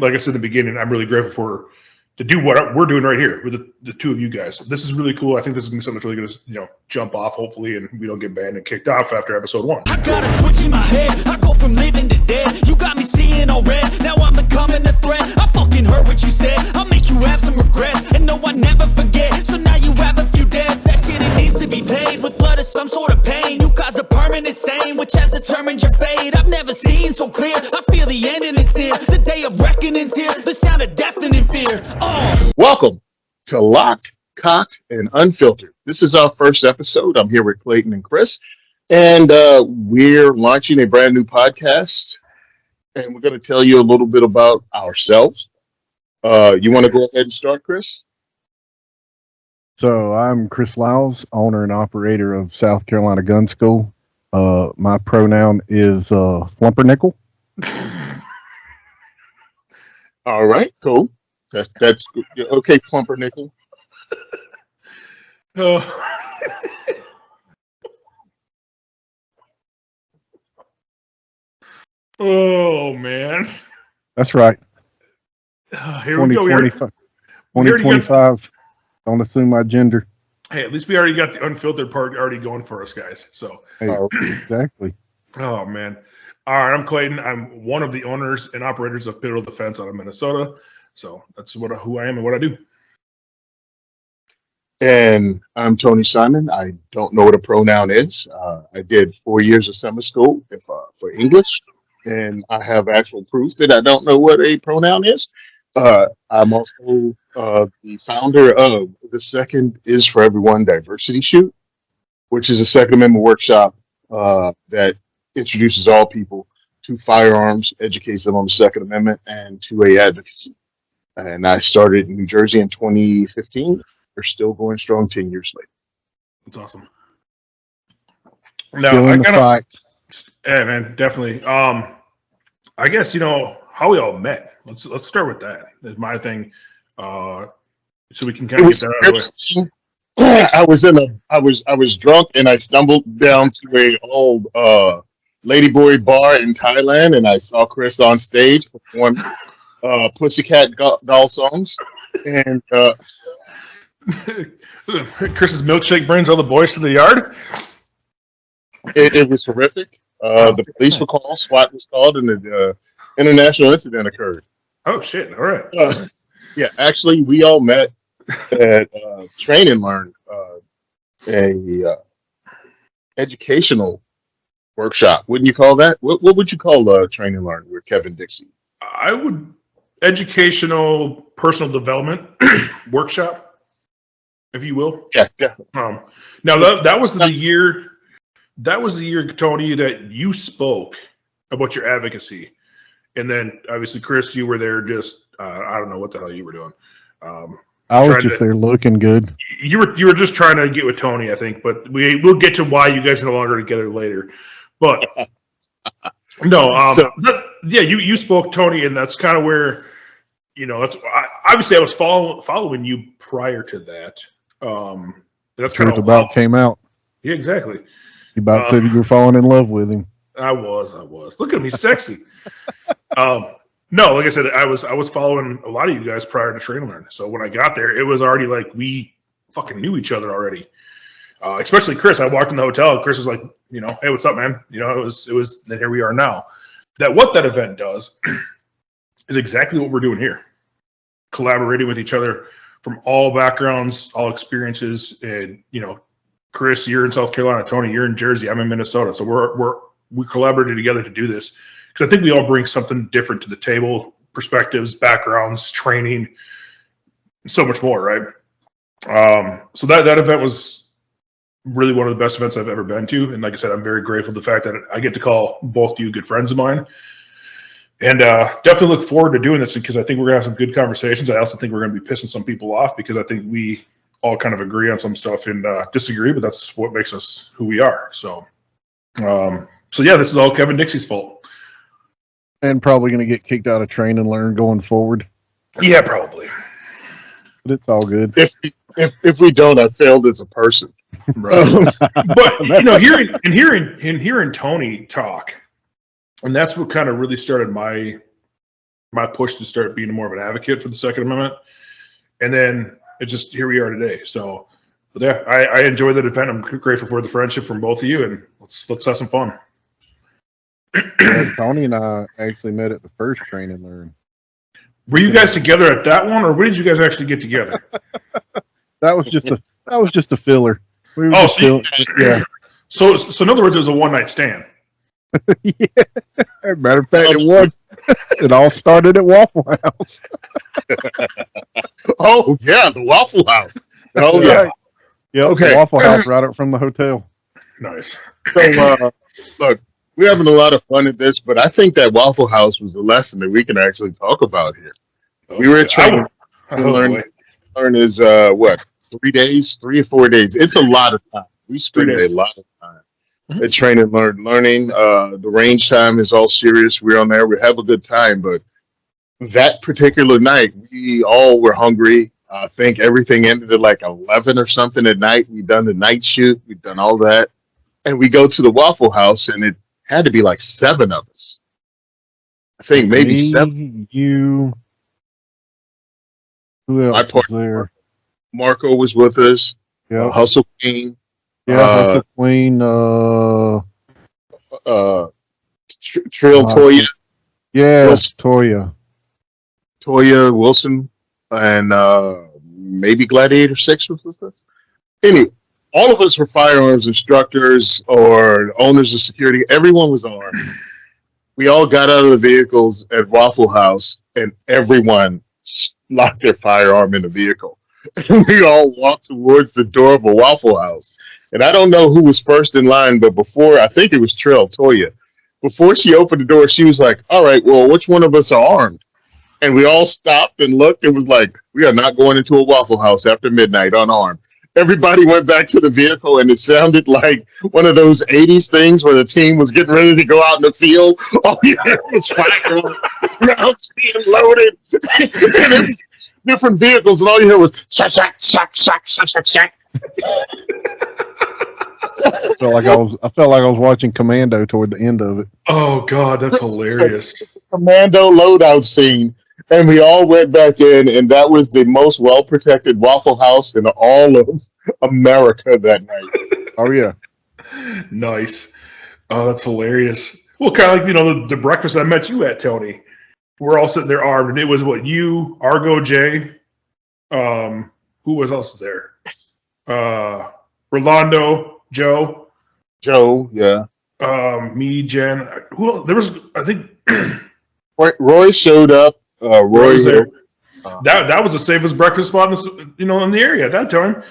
like I said in the beginning, I'm really grateful to do what we're doing right here with the two of you guys. This is really cool. I think this is going to be something that's really going to, jump off, hopefully, and we don't get banned and kicked off after episode 1. I got a switch in my head. I go from living to dead. You got me seeing all red. Now I'm becoming a threat. I fucking heard what you said. I'll make you have some regrets. And no, I never forget. So now you have a few debts. That shit, it needs to be paid with blood or some sort of pain. You caused a permanent stain, which has determined your fate. I've never seen so clear. I feel the end and it's near. The day of reckoning's here. The sound of deafening fear. Welcome to Locked, Cocked, and Unfiltered. This is our first episode. I'm here with Clayton and Chris, and we're launching a brand new podcast, and we're going to tell you a little bit about ourselves. You want to go ahead and start, Chris? So I'm Chris Lyles, owner and operator of South Carolina Gun School. My pronoun is flumpernickel. All right, cool. That's okay, Plumpernickel. Oh man, that's right. Here we go. 2025. Don't assume my gender. Hey, at least we already got the unfiltered part already going for us, guys. So hey, exactly. Oh man. All right, I'm Clayton. I'm one of the owners and operators of Pivotal Defense out of Minnesota. So that's who I am and what I do. And I'm Tony Simon. I don't know what a pronoun is. I did 4 years of summer school for English, and I have actual proof that I don't know what a pronoun is. I'm also the founder of the Second Is for Everyone Diversity Shoot, which is a Second Amendment workshop that introduces all people to firearms, educates them on the Second Amendment, and 2A advocacy. And I started in New Jersey in 2015. We're still going strong 10 years later. That's awesome. Still in the fight. Yeah, man, definitely. I guess how we all met. Let's start with that. Is my thing. So we can kind of get that out of the way. I was drunk and I stumbled down to a old ladyboy bar in Thailand, and I saw Chris on stage perform Pussycat Doll songs, and Chris's milkshake brings all the boys to the yard. It was horrific. The police were called, SWAT was called, and the international incident occurred. Oh shit! All right. Yeah, actually, we all met at Train and Learn, a educational workshop. Wouldn't you call that? What would you call Train and Learn with Kevin Dixie? I would educational personal development workshop, if you will. Yeah, definitely. Now that was the year. That was the year, Tony, that you spoke about your advocacy, and then obviously, Chris, you were there. Just I don't know what the hell you were doing. I was just there looking good. You were just trying to get with Tony, I think, but we'll get to why you guys are no longer together later. But no, you spoke, Tony, and that's kind of where that's obviously I was following you prior to that. That's kind of about came out. Yeah, exactly. You about said you were falling in love with him. I was. Look at me, sexy. No, like I said, I was following a lot of you guys prior to Train and Learn. So when I got there, it was already like we fucking knew each other already. Especially Chris. I walked in the hotel and Chris was like, hey, what's up, man? It was, and here we are now. What that event does is exactly what we're doing here. Collaborating with each other from all backgrounds, all experiences, and Chris, you're in South Carolina. Tony, you're in Jersey. I'm in Minnesota. So we collaborated together to do this because I think we all bring something different to the table: perspectives, backgrounds, training, so much more, right? So that event was really one of the best events I've ever been to, and like I said, I'm very grateful for the fact that I get to call both of you good friends of mine. And definitely look forward to doing this because I think we're going to have some good conversations. I also think we're going to be pissing some people off because I think we all kind of agree on some stuff and disagree, but that's what makes us who we are. So yeah, this is all Kevin Dixie's fault. And probably going to get kicked out of Train and Learn going forward. Yeah, probably. But it's all good. If we don't, I failed as a person. Right. But hearing Tony talk, and that's what kind of really started my my push to start being more of an advocate for the Second Amendment. And then it's just here we are today. So, but yeah, I enjoy the event. I'm grateful for the friendship from both of you, and let's have some fun. Yeah, Tony and I actually met at the first Train and Learn. Were you guys together at that one, or when did you guys actually get together? That was just a filler. We were Oh, just so yeah. So in other words, it was a one-night stand. Yeah. Matter of fact, it was. It all started at Waffle House. Oh yeah, the Waffle House. Oh yeah. Yeah. Okay. Waffle House right up from the hotel. Nice. So look, we're having a lot of fun at this, but I think that Waffle House was a lesson that we can actually talk about here. We were at Train and Learn is what, 3 days, 3 or 4 days. It's a lot of time. We spend a lot of time at Train and Learn learning. The range time is all serious. We're on there. We have a good time, but that particular night, we all were hungry. I think everything ended at like 11 or something at night. We've done the night shoot. We've done all that. And we go to the Waffle House, and it had to be like 7 of us. I think maybe Me, 7. You. Who else was there? Marco was with us. Yeah. Hustle Queen. Hustle Queen. Trill Toya. Yeah, Wilson. Toya Wilson, and maybe Gladiator 6 was with us. Anyway, all of us were firearms instructors or owners of security. Everyone was armed. We all got out of the vehicles at Waffle House, and everyone locked their firearm in the vehicle. And we all walked towards the door of a Waffle House. And I don't know who was first in line, but before, I think it was Trill Toya. Before she opened the door, she was like, all right, well, which one of us are armed? And we all stopped and looked. It was like, we are not going into a Waffle House after midnight unarmed. Everybody went back to the vehicle, and it sounded like one of those 80s things where the team was getting ready to go out in the field. Oh, yeah, it was fire. Rounds being loaded. And it was different vehicles, and all you heard was shack, shack, shack, shack, shack, shack, shack. I felt like I was watching Commando toward the end of it. Oh God, that's hilarious. It's a Commando loadout scene. And we all went back in, and that was the most well-protected Waffle House in all of America that night. Oh, yeah. Nice. Oh, that's hilarious. Well, kind of like, the breakfast I met you at, Tony. We're all sitting there armed, and it was what, you, Argo, Jay, who was else there? Rolando, Joe. Joe, yeah. Me, Jen. There was, I think... Roy showed up. Roy was there. That was the safest breakfast spot in the area at that time.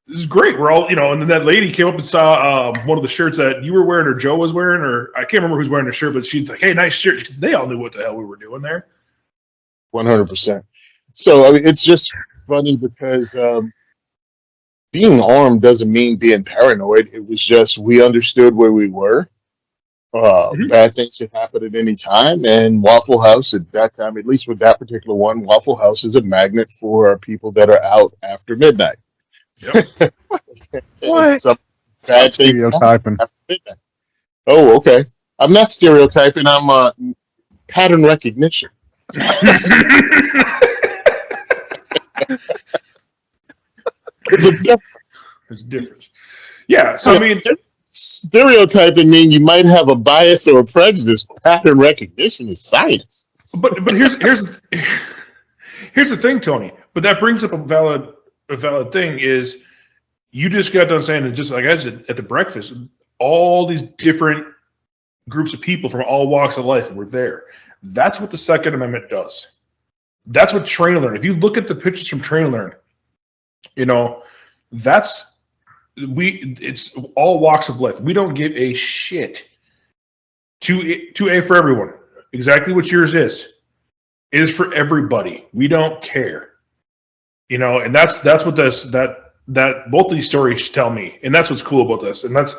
It was great. We're all, and then that lady came up and saw one of the shirts that you were wearing or Joe was wearing, or I can't remember who's wearing the shirt, but she's like, "Hey, nice shirt." They all knew what the hell we were doing there. 100%. So I mean, it's just funny because being armed doesn't mean being paranoid. It was just we understood where we were. Bad things can happen at any time, and Waffle House at that time, at least with that particular one, Waffle House is a magnet for people that are out after midnight. Yep. What? Some bad things Stereotyping. after midnight. Oh, okay. I'm not stereotyping. I'm pattern recognition. It's a difference. There's a difference. Yeah. So I mean, stereotyping means you might have a bias or a prejudice. Pattern recognition is science. but here's the thing, Tony. But that brings up a valid thing is you just got done saying, and just like I said at the breakfast, all these different groups of people from all walks of life were there. That's what the Second Amendment does. That's what Train and Learn. If you look at the pictures from Train and Learn, it's all walks of life. We don't give a shit to for everyone. Exactly what yours is. It is for everybody. We don't care. And that's what that both of these stories tell me. And that's what's cool about this. And that's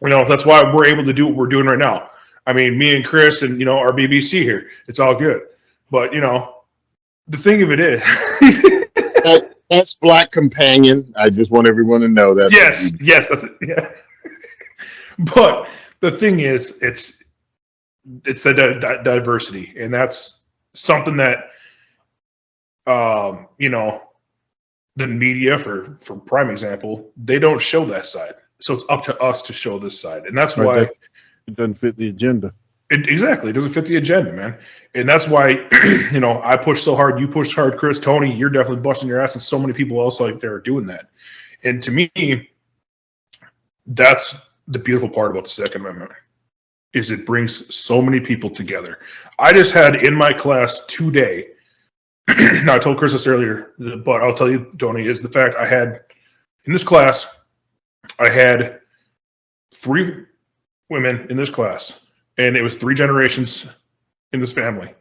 that's why we're able to do what we're doing right now. I mean, me and Chris and our BBC here, it's all good. But the thing of it is that's Black Companion. I just want everyone to know that. Yes, that's it. Yeah. But the thing is, it's the diversity, and that's something that you know, the media, for prime example, they don't show that side. So it's up to us to show this side, and that's why it doesn't fit the agenda. Exactly, it doesn't fit the agenda, man. And that's why, you know, I push so hard, you push hard, Chris, Tony, you're definitely busting your ass, and so many people else like there are doing that. And to me, that's the beautiful part about the Second Amendment, is it brings so many people together. I just had in my class today, now I told Chris this earlier, but I'll tell you, Tony, is the fact I had in this class, I had 3 women in this class, and it was 3 generations in this family.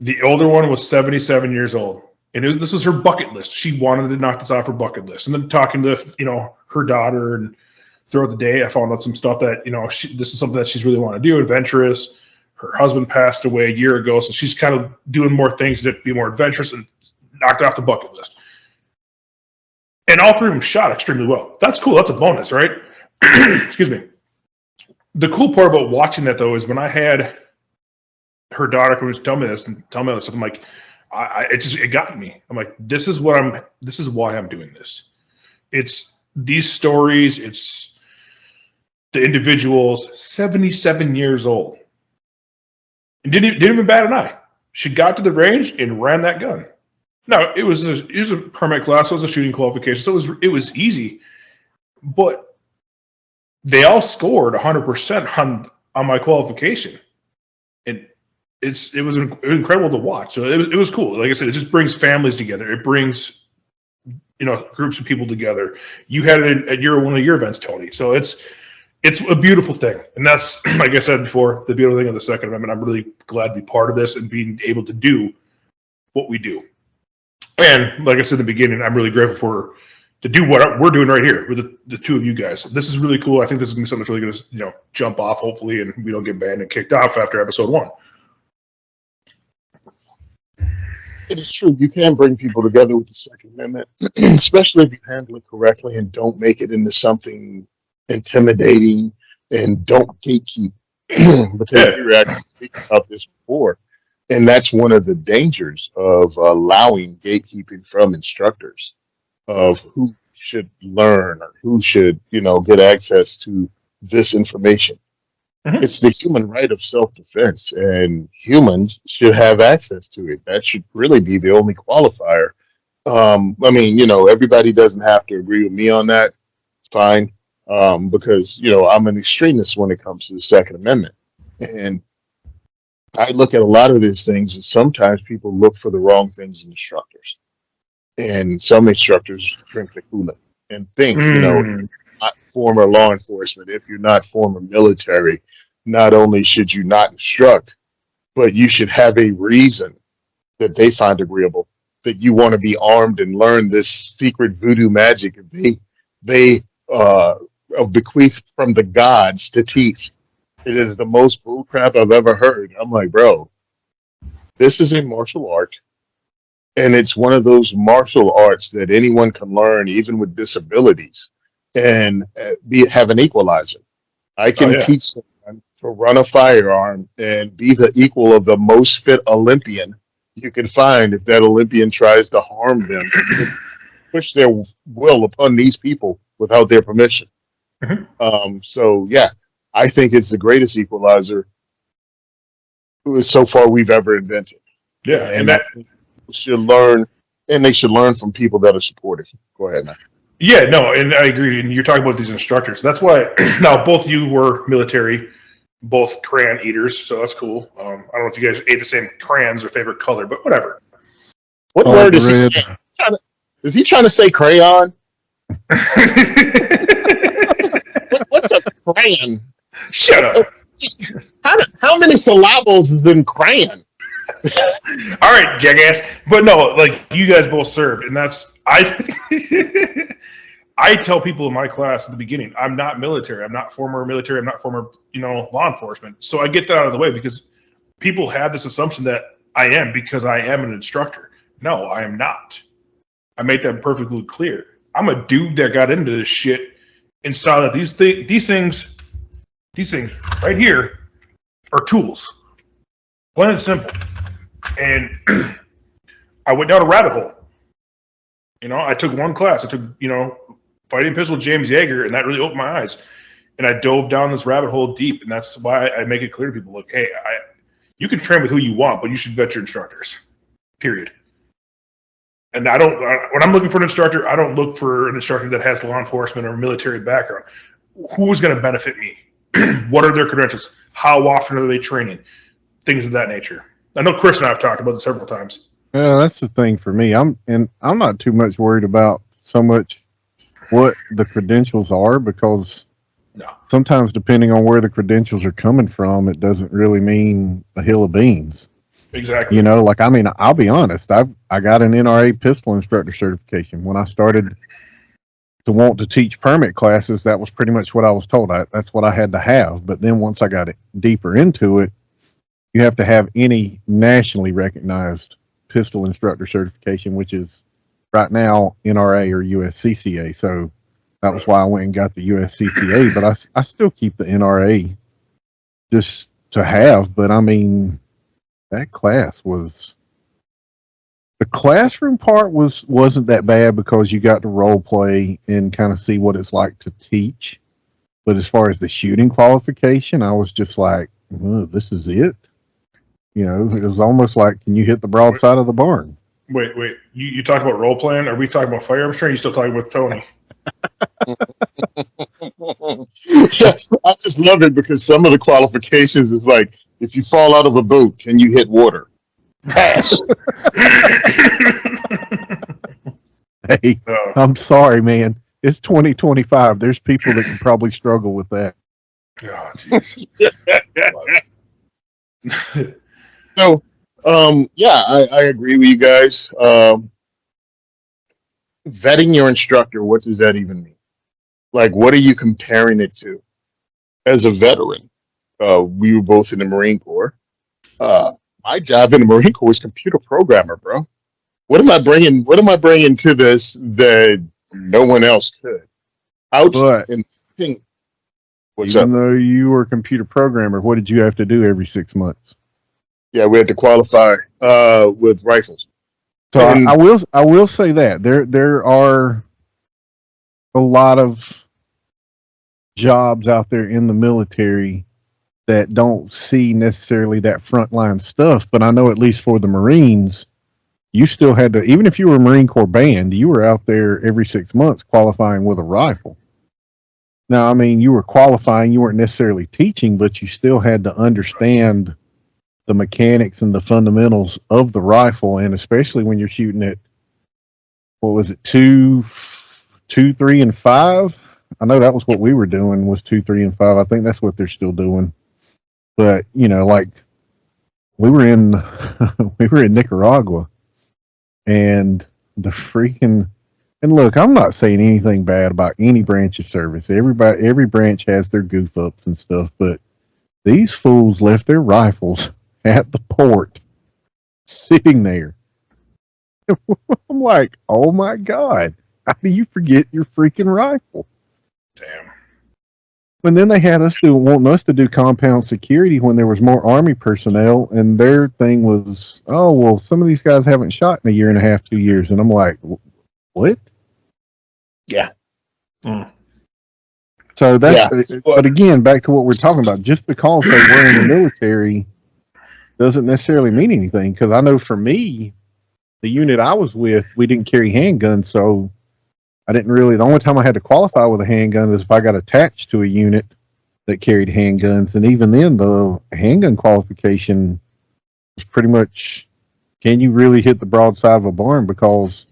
The older one was 77 years old, and this is her bucket list. She wanted to knock this off her bucket list. And then talking to, you know, her daughter, and throughout the day, I found out some stuff that, you know, this is something that she's really want to do, adventurous. Her husband passed away a year ago, so she's kind of doing more things to be more adventurous, and knocked it off the bucket list. And all 3 of them shot extremely well. That's cool. That's a bonus, right? Excuse me. The cool part about watching that, though, is when I had her daughter come and tell me this stuff, I'm like, it got me. I'm like, this is why I'm doing this. It's these stories. It's the individuals, 77 years old, and didn't even bat an eye. She got to the range and ran that gun. Now it was a permit class, so it was a shooting qualification, so it was easy, but they all scored 100% on my qualification, and it was incredible to watch. So it was cool. Like I said, it just brings families together. It brings, you know, groups of people together. You had it at one of your events, Tony. So it's a beautiful thing, and that's, like I said before, the beautiful thing of the Second Amendment. I'm really glad to be part of this and being able to do what we do. And like I said in the beginning, I'm really grateful to do what we're doing right here with the 2 of you guys. This is really cool. I think this is going to be something that's really going to, you know, jump off, hopefully, and we don't get banned and kicked off after episode 1. It is true. You can bring people together with the Second Amendment, especially if you handle it correctly and don't make it into something intimidating, and don't gatekeep. Because we were actually speaking about this before, and that's one of the dangers of allowing gatekeeping from instructors, of who should learn or who should, you know, get access to this information. Mm-hmm. It's the human right of self-defense, and humans should have access to it. That should really be the only qualifier. I mean, you know, everybody doesn't have to agree with me on that. It's fine, because, you know, I'm an extremist when it comes to the Second Amendment. And I look at a lot of these things, and sometimes people look for the wrong things in instructors. And some instructors drink the Kool-Aid and think, you know, if you're not former law enforcement, if you're not former military, not only should you not instruct, but you should have a reason that they find agreeable, that you want to be armed and learn this secret voodoo magic they bequeath from the gods to teach. It is the most bullcrap I've ever heard. I'm like, bro, this is a martial art. And it's one of those martial arts that anyone can learn, even with disabilities, and have an equalizer. I can teach someone to run a firearm and be the equal of the most fit Olympian you can find if that Olympian tries to harm them, push their will upon these people without their permission. Mm-hmm. So, yeah, I think it's the greatest equalizer so far we've ever invented. Yeah, and that should learn, and they should learn from people that are supportive. Go ahead, man. Yeah, no, and I agree. And you're talking about these instructors. That's why now both you were military, both crayon eaters, so that's cool. I don't know if you guys ate the same crayons or favorite color, but whatever. What word is he saying? Is he trying to say crayon? What's a crayon? Shut up. How many syllables is in crayon? All right, jackass. But no, like, you guys both served, and that's I tell people in my class at the beginning, I'm not military. I'm not former military. I'm not former, law enforcement. So I get that out of the way, because people have this assumption that I am, because I am an instructor. No, I am not. I make that perfectly clear. I'm a dude that got into this shit and saw that these things right here are tools. Plain and simple. And I went down a rabbit hole. I took one class. I took, fighting pistol James Yeager, and that really opened my eyes. And I dove down this rabbit hole deep, and that's why I make it clear to people, look, hey, you can train with who you want, but you should vet your instructors, period. And when I'm looking for an instructor, I don't look for an instructor that has law enforcement or military background. Who's going to benefit me? What are their credentials? How often are they training? Things of that nature. I know Chris and I have talked about this several times. Yeah, that's the thing for me. I'm not too much worried about so much what the credentials are, because sometimes depending on where the credentials are coming from, it doesn't really mean a hill of beans. Exactly. I'll be honest. I got an NRA pistol instructor certification. When I started to want to teach permit classes, that was pretty much what I was told. That's what I had to have. But then once I got deeper into it, you have to have any nationally recognized pistol instructor certification, which is right now NRA or USCCA. So that was why I went and got the USCCA. But I still keep the NRA just to have. But I mean, that class the classroom part wasn't that bad, because you got to role play and kind of see what it's like to teach. But as far as the shooting qualification, I was just like, this is it. It was almost like, can you hit the broadside of the barn? Wait. You talk about role playing? Are we talking about firearms training? Are you still talking with Tony? I just love it, because some of the qualifications is like, if you fall out of a boat, can you hit water? Pass. Hey, I'm sorry, man. It's 2025. There's people that can probably struggle with that. Oh, jeez. So, I agree with you guys. Vetting your instructor, what does that even mean? Like, what are you comparing it to? As a veteran, we were both in the Marine Corps. My job in the Marine Corps was computer programmer, bro. What am I bringing to this that no one else could? But what's even up? though you were a computer programmer, what did you have to do every 6 months? Yeah, we had to qualify with rifles. So I will say that there are a lot of jobs out there in the military that don't see necessarily that frontline stuff, but I know at least for the Marines, you still had to, even if you were a Marine Corps band, you were out there every 6 months qualifying with a rifle. Now, I mean, you were qualifying, you weren't necessarily teaching, but you still had to understand the mechanics and the fundamentals of the rifle, and especially when you're shooting at, what was it, 2, 3, and 5? I know that was what we were doing, was 2, 3, and 5. I think that's what they're still doing. But like we were in Nicaragua, and the freaking, and look, I'm not saying anything bad about any branch of service. Every branch has their goof ups and stuff, but these fools left their rifles at the port, sitting there. I'm like, oh my God, how do you forget your freaking rifle? Damn. And then they had us wanting us to do compound security when there was more Army personnel, and their thing was, oh, well, some of these guys haven't shot in a year and a half, 2 years. And I'm like, what? Yeah. So that's, but again, back to what we're talking about, just because they were in the military doesn't necessarily mean anything. Because I know for me, the unit I was with, we didn't carry handguns, so I didn't really, the only time I had to qualify with a handgun is if I got attached to a unit that carried handguns. And even then, the handgun qualification was pretty much, can you really hit the broadside of a barn? Because,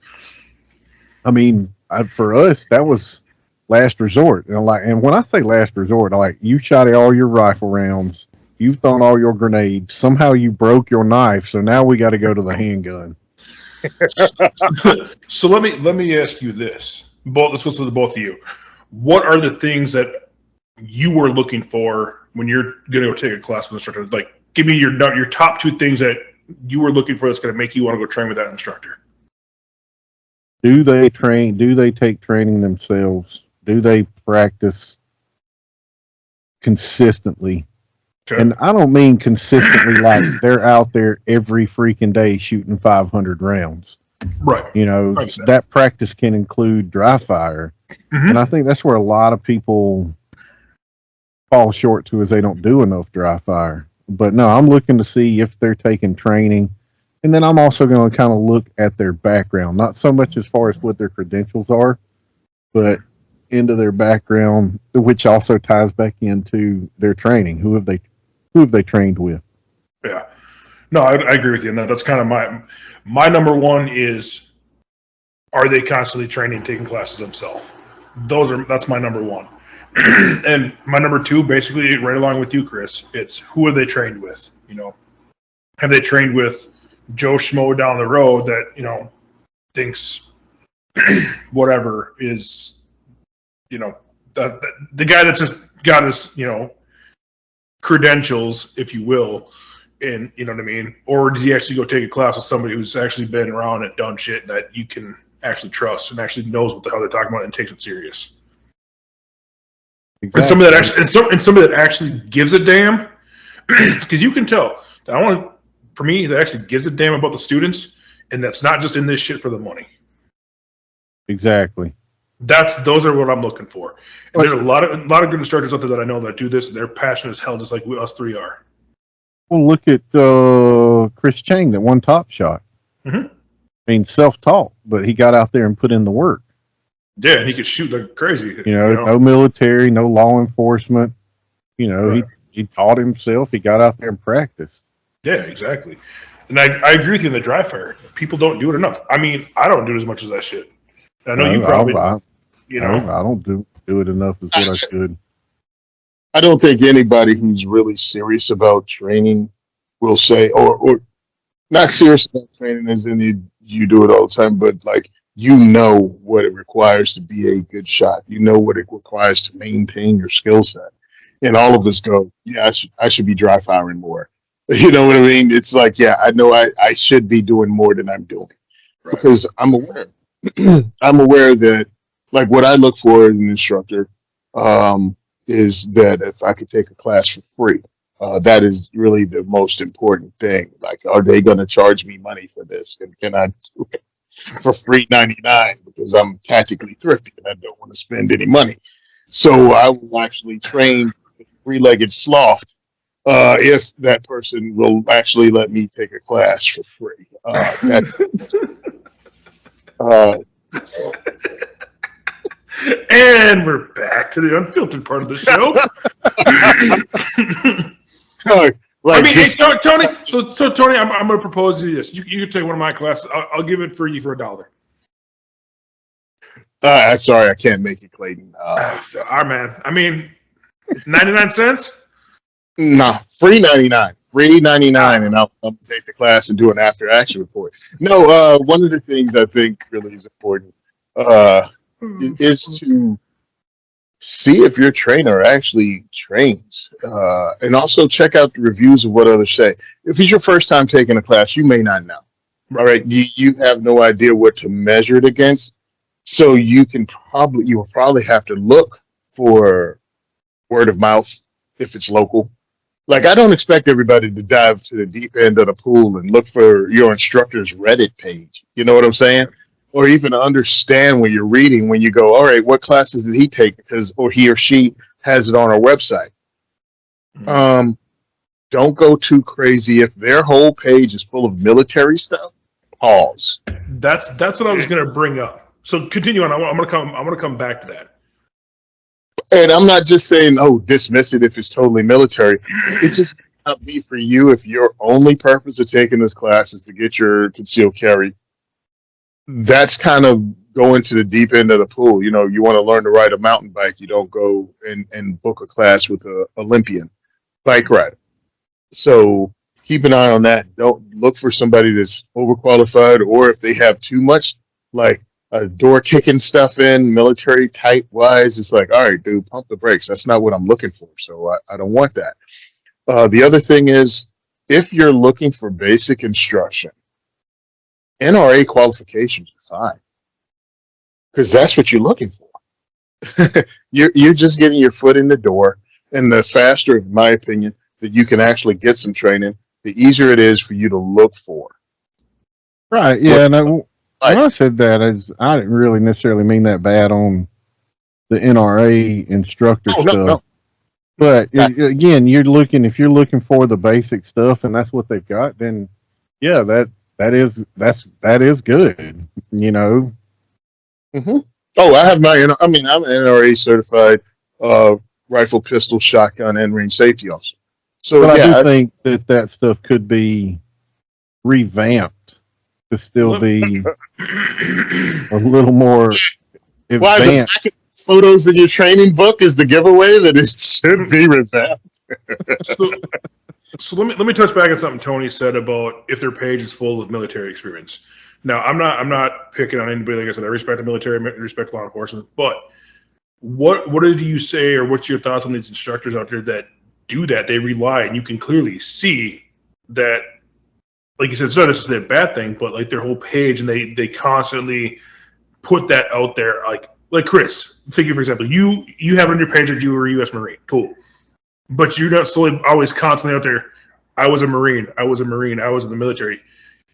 I mean, for us, that was last resort. And when I say last resort, you shot all your rifle rounds, you've thrown all your grenades, somehow you broke your knife, so now we got to go to the handgun. So let me ask you this. Let's go to both of you. What are the things that you were looking for when you're going to go take a class with an instructor? Like, give me your top 2 things that you were looking for that's going to make you want to go train with that instructor. Do they train? Do they take training themselves? Do they practice consistently? Okay. And I don't mean consistently like they're out there every freaking day shooting 500 rounds. Right. You know, that practice can include dry fire. Mhm. And I think that's where a lot of people fall short to is they don't do enough dry fire. But no, I'm looking to see if they're taking training. And then I'm also going to kind of look at their background, not so much as far as what their credentials are, but into their background, which also ties back into their training. Who have they trained with? Yeah. No, I agree with you. And that's kind of my number one is, are they constantly training, taking classes themselves? That's my number one. And my number two, basically right along with you, Chris, it's who are they trained with? You know, have they trained with Joe Schmo down the road that, you know, thinks whatever is, you know, the guy that just got his, you know, credentials, if you will, and you know what I mean? Or did he actually go take a class with somebody who's actually been around and done shit that you can actually trust and actually knows what the hell they're talking about and takes it serious? Exactly. And somebody that actually gives a damn, because you can tell. For me, that actually gives a damn about the students, and that's not just in this shit for the money. Exactly. Those are what I'm looking for. And there's a lot of good instructors out there that I know that do this, and they're passionate as hell, just like us three are. Well, look at Chris Chang that won Top Shot. Mm-hmm. I mean, self-taught, but he got out there and put in the work. Yeah, and he could shoot like crazy. You know, no military, no law enforcement. You know, right. He taught himself. He got out there and practiced. Yeah, exactly. And I agree with you in the dry fire. People don't do it enough. I mean, I don't do it as much as that shit. I know you probably, I don't do it enough as what I should. I don't think anybody who's really serious about training will say, or not serious about training as in you do it all the time, but like, you know what it requires to be a good shot. You know what it requires to maintain your skill set. And all of us go, yeah, I should be dry firing more. You know what I mean? It's like, yeah, I know I should be doing more than I'm doing. Right. Because I'm aware. I'm aware that, like, what I look for in an instructor is that if I could take a class for free, that is really the most important thing. Like, are they going to charge me money for this? And can I do it for free 99 because I'm tactically thrifty and I don't want to spend any money? So I will actually train three-legged sloth if that person will actually let me take a class for free. And we're back to the unfiltered part of the show. Tony. So Tony, I'm going to propose to you this. You can take one of my classes. I'll give it for you for $1. Sorry, I can't make it, Clayton. Man. I mean, 99 cents. Nah, free 99. Free 99, and I'll take the class and do an after action report. No, one of the things I think really is important is to see if your trainer actually trains, and also check out the reviews of what others say. If it's your first time taking a class, you may not know. All right, you have no idea what to measure it against, so you will probably have to look for word of mouth if it's local. Like, I don't expect everybody to dive to the deep end of the pool and look for your instructor's Reddit page. You know what I'm saying? Or even understand when you're reading, when you go, all right, what classes did he take? Or he or she has it on our website. Mm-hmm. Don't go too crazy. If their whole page is full of military stuff, pause. That's what I was going to bring up. So continue on. I'm going to come back to that. And I'm not just saying, dismiss it if it's totally military. It just may not be for you if your only purpose of taking this class is to get your concealed carry. That's kind of going to the deep end of the pool. You know, you want to learn to ride a mountain bike. You don't go and book a class with an Olympian bike rider. So keep an eye on that. Don't look for somebody that's overqualified, or if they have too much, like, door kicking stuff in, military type wise, it's like, all right, dude, pump the brakes. That's not what I'm looking for. So I don't want that. The other thing is, if you're looking for basic instruction, NRA qualifications are fine, because that's what you're looking for. You're just getting your foot in the door, and the faster, in my opinion, that you can actually get some training, the easier it is for you to look for. Right. Yeah. And when Like, I said that, I didn't really necessarily mean that bad on the NRA instructor oh, no, stuff. no. But That- again, if you're looking for the basic stuff and that's what they've got, then yeah, that is good. You know. hmm Oh, I have I'm an NRA certified rifle, pistol, shotgun, and range safety officer. So But I do yeah, think that stuff could be revamped to still be a little more why the advanced. packet photos in your training book is the giveaway that it should be revamped. So let me touch back on something Tony said about if their page is full of military experience. Now I'm not picking on anybody. Like I said, I respect the military, I respect law enforcement. But what did you say, or what's your thoughts on these instructors out there that do that? They rely, and you can clearly see that, like you said, it's not necessarily a bad thing, but like their whole page, and they constantly put that out there. Like Chris, figure for example, you have on your page that you were a U.S. Marine, cool. But you're not solely always constantly out there. I was a Marine. I was in the military.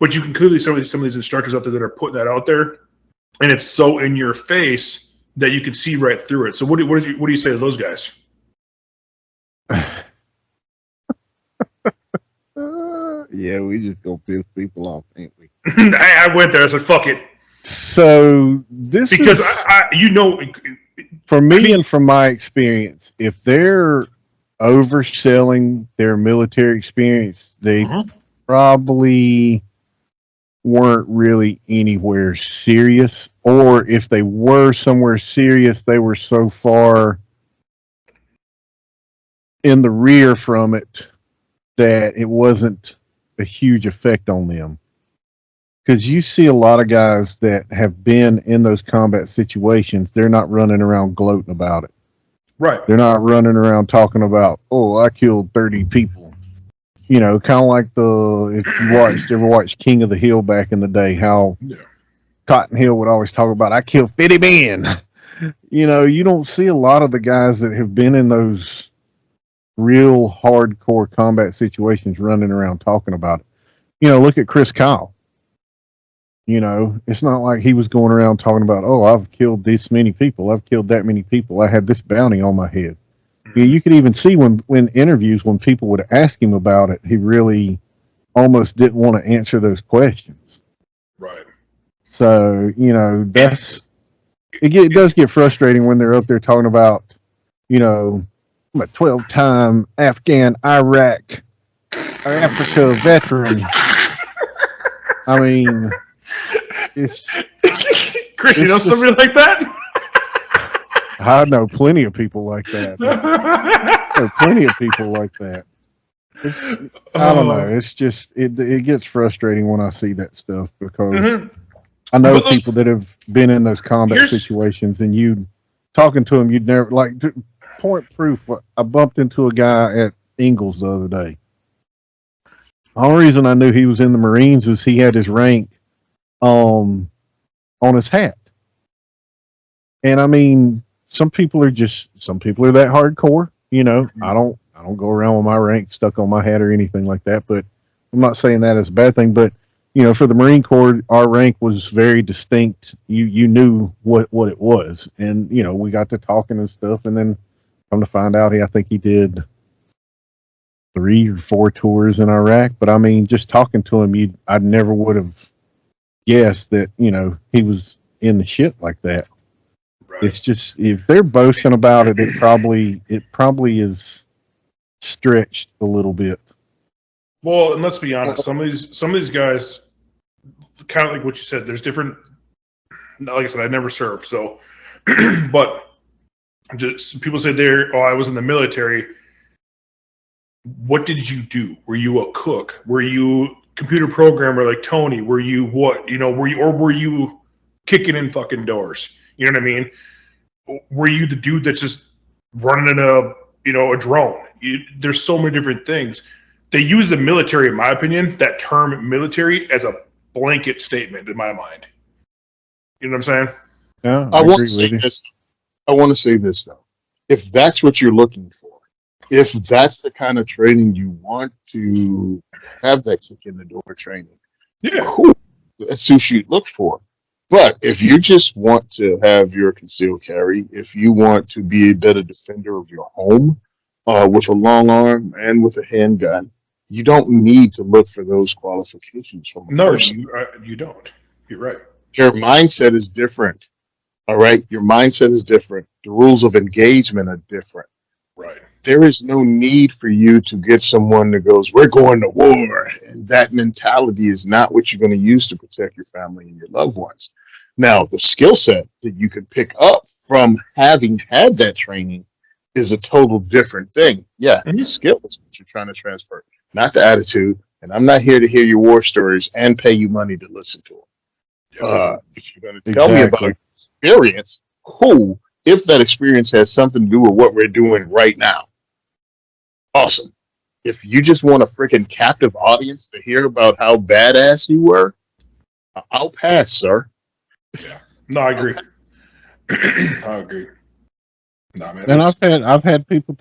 But you can clearly see some of these instructors out there that are putting that out there, and it's so in your face that you can see right through it. So what do you say to those guys? Yeah, we just go piss people off, ain't we? I went there. I said, "Fuck it," So this because is, for me and from my experience, if they're overselling their military experience, they probably weren't really anywhere serious, or if they were somewhere serious, they were so far in the rear from it that it wasn't a huge effect on them. Because you see a lot of guys that have been in those combat situations, they're not running around gloating about it. right. They're not running around talking about, oh, I killed 30 people. You know, kind of like if you ever watched King of the Hill back in the day, how Cotton Hill would always talk about, I killed 50 men. You know, you don't see a lot of the guys that have been in those real hardcore combat situations running around talking about it. You know, look at Chris Kyle. You know, it's not like he was going around talking about, oh, I've killed this many people. I've killed that many people. I had this bounty on my head. Yeah, you could even see when interviews, when people would ask him about it, he really almost didn't want to answer those questions. Right. So, you know, it does get frustrating when they're up there talking about, you know, I'm a 12-time Afghan, Iraq, or Africa veteran. I mean, Chris, you know somebody like that? I know plenty of people like that. There are plenty of people like that. I don't know. It's just it gets frustrating when I see that stuff because I know people that have been in those combat situations, and you talking to them, you'd never point proof. I bumped into a guy at Ingalls the other day. The only reason I knew he was in the Marines is he had his rank on his hat, and I mean. Some people are that hardcore, you know. I don't go around with my rank stuck on my hat or anything like that, but I'm not saying that is a bad thing, but you know, for the Marine Corps, our rank was very distinct. You knew what it was. And you know, we got to talking and stuff, and then come to find out I think he did 3 or 4 tours in Iraq, but I mean, just talking to him, I never would have guessed that, you know, he was in the shit like that. It's just if they're boasting about it, it probably is stretched a little bit. Well, and let's be honest, some of these guys, kind of like what you said, there's different. Like I said, I never served, so but just people say I was in the military. What did you do? Were you a cook? Were you computer programmer like Tony? Were you what? You know, were you kicking in fucking doors? You know what I mean? Were you the dude that's just running a drone? There's so many different things. They use the military, in my opinion, that term military as a blanket statement in my mind. You know what I'm saying? Yeah, I want to say this. I want to say this though. If that's what you're looking for, If that's the kind of training you want to have, that kick in the door training, Yeah. cool. That's who you look for. But if you just want to have your concealed carry, if you want to be a better defender of your home with a long arm and with a handgun, you don't need to look for those qualifications from a No, person. you don't. You're right. Your mindset is different. All right. Your mindset is different. The rules of engagement are different. Right. There is no need for you to get someone that goes, "We're going to war." And that mentality is not what you're going to use to protect your family and your loved ones. Now, the skill set that you can pick up from having had that training is a total different thing. Yeah, the Mhm. skill is what you're trying to transfer, not the attitude. And I'm not here to hear your war stories and pay you money to listen to them. Yep. If you're going to tell me about Exactly. experience, cool. If that experience has something to do with what we're doing right now, awesome. If you just want a freaking captive audience to hear about how badass you were, I'll pass, sir. Yeah. No, I I'll agree. pass. I agree. Nah, man. And It's I've had people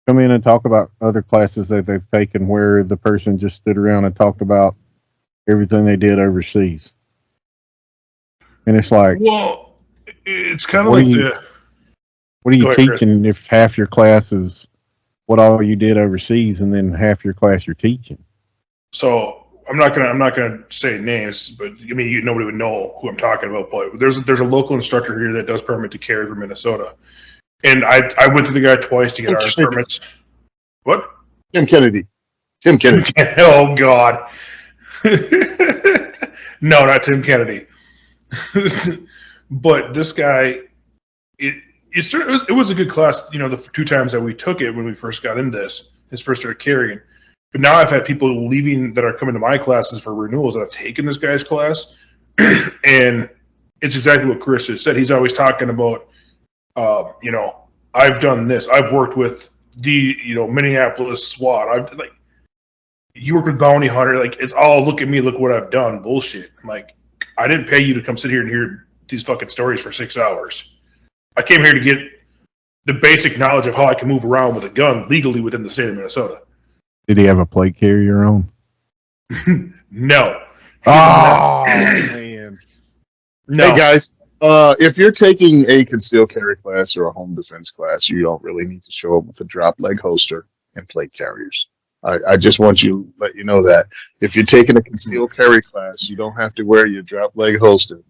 come in and talk about other classes that they've taken where the person just stood around and talked about everything they did overseas. And it's like, well, it's kind of what are like you the. what are you Go ahead, Chris. teaching if half your class is what all you did overseas and then half your class you're teaching? So I'm not gonna say names, but I mean nobody would know who I'm talking about. But there's a local instructor here that does permit to carry for Minnesota, and I went to the guy twice to get our permits. What? Tim Kennedy. Tim Kennedy. Oh God. No, not Tim Kennedy. But this guy, it was a good class. You know, the 2 times that we took it when we first got into this, his first started carrying. But now I've had people leaving that are coming to my classes for renewals that have taken this guy's class, and it's exactly what Chris has said. He's always talking about, I've done this. I've worked with the Minneapolis SWAT. I've like you work with bounty hunter. Like it's all look at me, look what I've done. Bullshit. I'm like I didn't pay you to come sit here and hear these fucking stories for 6 hours. I came here to get the basic knowledge of how I can move around with a gun legally within the state of Minnesota. Did he have a plate carrier on? No. Oh man. No. Hey guys, if you're taking a concealed carry class or a home defense class, you don't really need to show up with a drop leg holster and plate carriers. I just want you to let you know that if you're taking a concealed carry class, you don't have to wear your drop leg holster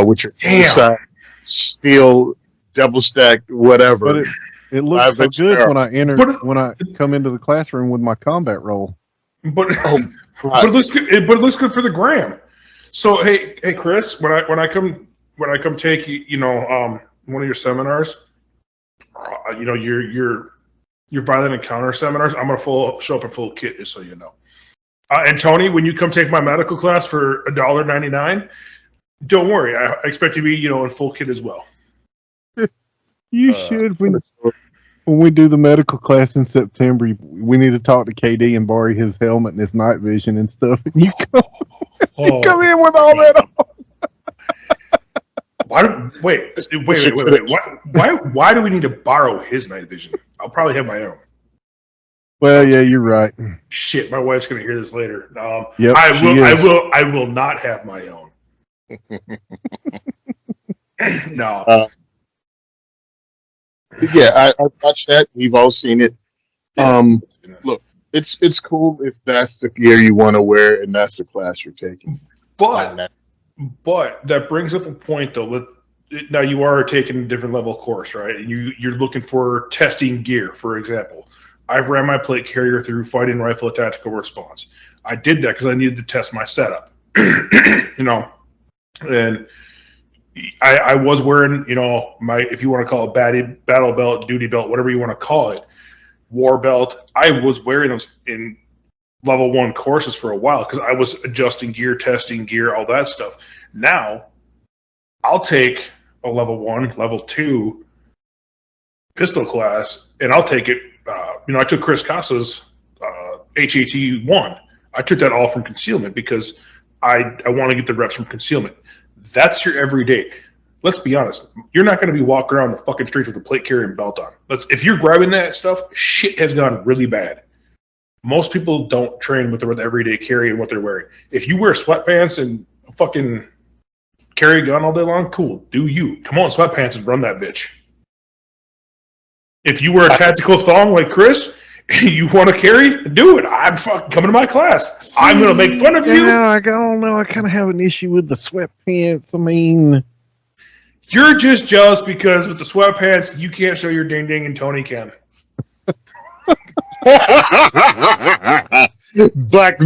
with your full size steel double stacked whatever. But it looks so I've good when I enter But- when I come into the classroom with my combat role. But Oh, but it looks good. But it looks good for the gram. So hey Chris, when I come take one of your seminars, your violent encounter seminars, I'm gonna show up in full kit, just so you know. And Tony, when you come take my medical class for $1.99, don't worry, I expect you to be in full kit as well. You should when we do the medical class in September. We need to talk to KD and borrow his helmet and his night vision and stuff. And you come in with all that on. Wait. Why do we need to borrow his night vision? I'll probably have my own. Well, yeah, you're right. Shit, my wife's gonna hear this later. Yep, I will not have my own. No. Yeah, I've watched that. We've all seen it. Look, it's cool if that's the gear you want to wear and that's the class you're taking. But that brings up a point though. Now you are taking a different level course, right? And you're looking for testing gear, for example. I've ran my plate carrier through fighting rifle tactical response. I did that because I needed to test my setup. And I was wearing, my, if you want to call it battle belt, duty belt, whatever you want to call it, war belt. I was wearing those in level 1 courses for a while because I was adjusting gear, testing gear, all that stuff. Now, I'll take a level 1, level 2 pistol class, and I'll take it. I took Chris Casa's HAT 1. I took that all from concealment because I want to get the reps from concealment. That's your everyday. let's be honest. You're not going to be walking around the fucking streets with a plate carrier and belt on. If you're grabbing that stuff, shit has gone really bad. Most people don't train with the everyday carry and what they're wearing. If you wear sweatpants and fucking carry a gun all day long, cool. Do you. Come on, sweatpants and run that bitch. If you wear a tactical thong like Chris, you want to carry, do it. I'm fucking coming to my class. I'm going to make fun of you. Yeah, I don't know. I kind of have an issue with the sweatpants. I mean, you're just jealous because with the sweatpants, you can't show your ding ding and Tony can. Black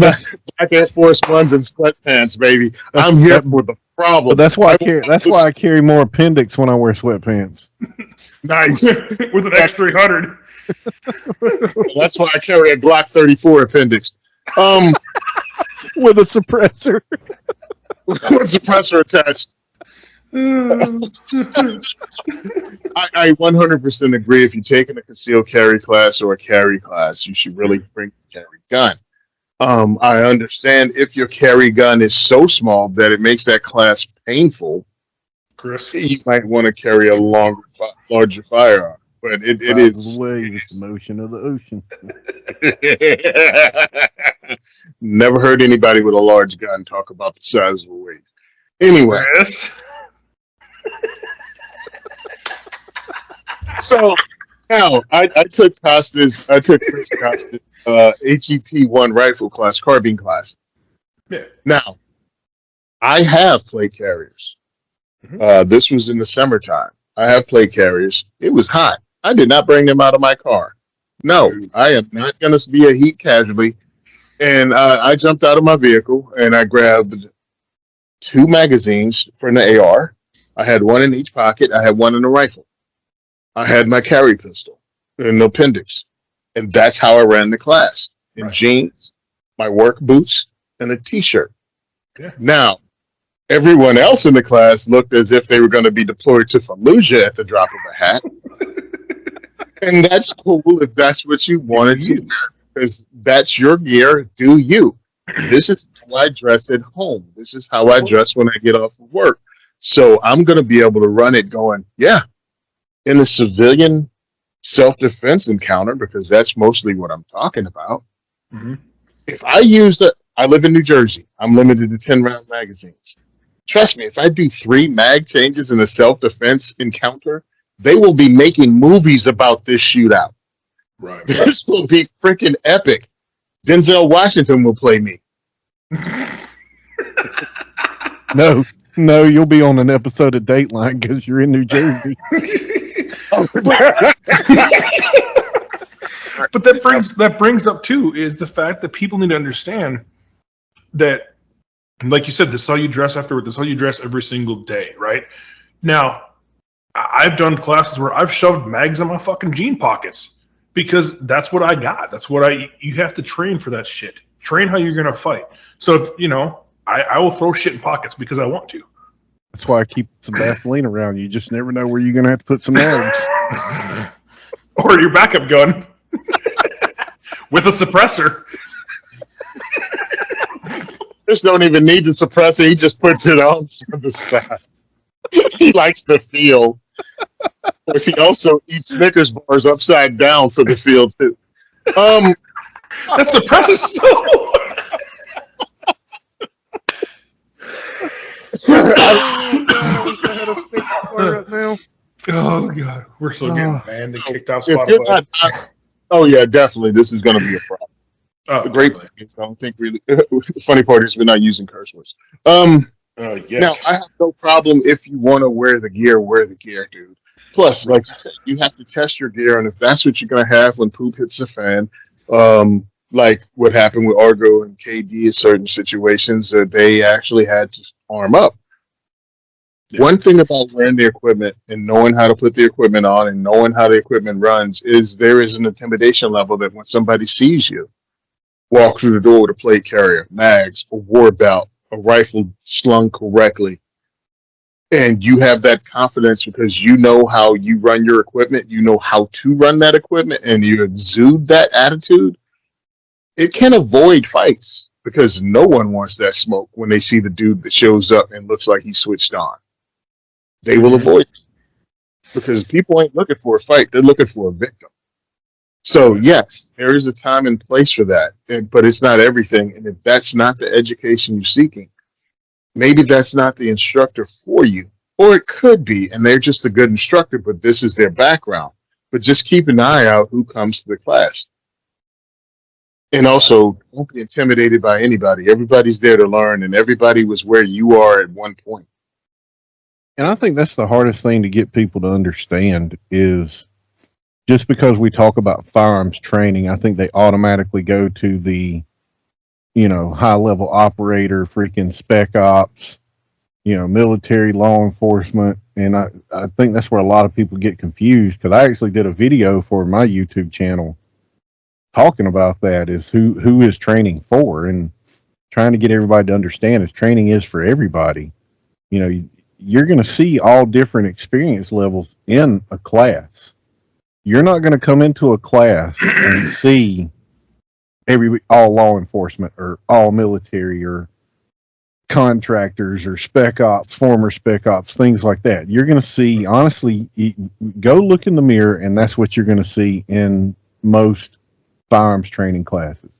Air Force Ones and sweatpants, baby. I'm here for the problem. But that's why I carry more appendix when I wear sweatpants. Nice. With an X300. That's why I carry a Glock 34 appendix. With a suppressor. With a suppressor attached. I 100% agree. If you're taking a concealed carry class or a carry class, you should really bring a carry gun. I understand if your carry gun is so small that it makes that class painful, Chris, you might want to carry a larger firearm. But it is the way with the motion of the ocean. Never heard anybody with a large gun talk about the size of a weight. Anyway. Yes. So now I took Chris Costa's HET1 rifle class, carbine class. Yeah. Now I have plate carriers. This was in the summertime. I have plate carriers. It was hot. I did not bring them out of my car. No, I am not going to be a heat casualty. And I jumped out of my vehicle and I grabbed 2 magazines for an AR. I had one in each pocket. I had one in the rifle. I had my carry pistol and the appendix. And that's how I ran the class. In jeans, my work boots, and a t-shirt. Yeah. Now, everyone else in the class looked as if they were going to be deployed to Fallujah at the drop of a hat. And that's cool if that's what you wanted to do, because that's your gear. Do you? This is how I dress at home. This is how I dress when I get off of work. So I'm going to be able to run it going, yeah, in a civilian self-defense encounter, because that's mostly what I'm talking about. Mm-hmm. If I I live in New Jersey. I'm limited to 10-round magazines. Trust me, if I do 3 mag changes in a self-defense encounter, they will be making movies about this shootout. Right. This will be freaking epic. Denzel Washington will play me. No, you'll be on an episode of Dateline because you're in New Jersey. But that brings up too is the fact that people need to understand that, like you said, this is how you dress afterward. This is how you dress every single day, right? Now, I've done classes where I've shoved mags in my fucking jean pockets because that's what I got. That's what you have to train for that shit. Train how you're going to fight. So if, I will throw shit in pockets because I want to. That's why I keep some Vaseline around. You just never know where you're going to have to put some eggs. Or your backup gun with a suppressor. Just don't even need the suppressor. He just puts it on from the side. He likes the feel. But he also eats Snickers bars upside down for the feel too. That suppressor's so. Oh god, we're still getting banned and kicked off Spotify. Oh yeah, definitely. This is going to be a problem. Oh, the great thing is, I don't think really. Funny part is we're not using curse words. Now I have no problem if you want to wear the gear, dude. Plus, like you said, you have to test your gear, and if that's what you're going to have when poop hits the fan, like what happened with Argo and KD in certain situations, they actually had to arm up. Yeah. One thing about wearing the equipment and knowing how to put the equipment on and knowing how the equipment runs is there is an intimidation level that when somebody sees you walk through the door with a plate carrier, mags, a war belt, a rifle slung correctly, and you have that confidence because you know how you run your equipment, you know how to run that equipment, and you exude that attitude, it can avoid fights because no one wants that smoke when they see the dude that shows up and looks like he's switched on. they will avoid it because people ain't looking for a fight; they're looking for a victim. So yes, there is a time and place for that, but it's not everything. And if that's not the education you're seeking, maybe that's not the instructor for you, or it could be, and they're just a good instructor, but this is their background. But just keep an eye out who comes to the class. And also, don't be intimidated by anybody. Everybody's there to learn, and everybody was where you are at one point. And I think that's the hardest thing to get people to understand is just because we talk about firearms training, I think they automatically go to the, high level operator, freaking spec ops, military law enforcement. And I think that's where a lot of people get confused because I actually did a video for my YouTube channel talking about that is who is training for and trying to get everybody to understand is training is for everybody. You're going to see all different experience levels in a class. You're not going to come into a class and see all law enforcement or all military or contractors or spec ops, former spec ops, things like that. You're going to see, honestly, go look in the mirror, and that's what you're going to see in most firearms training classes.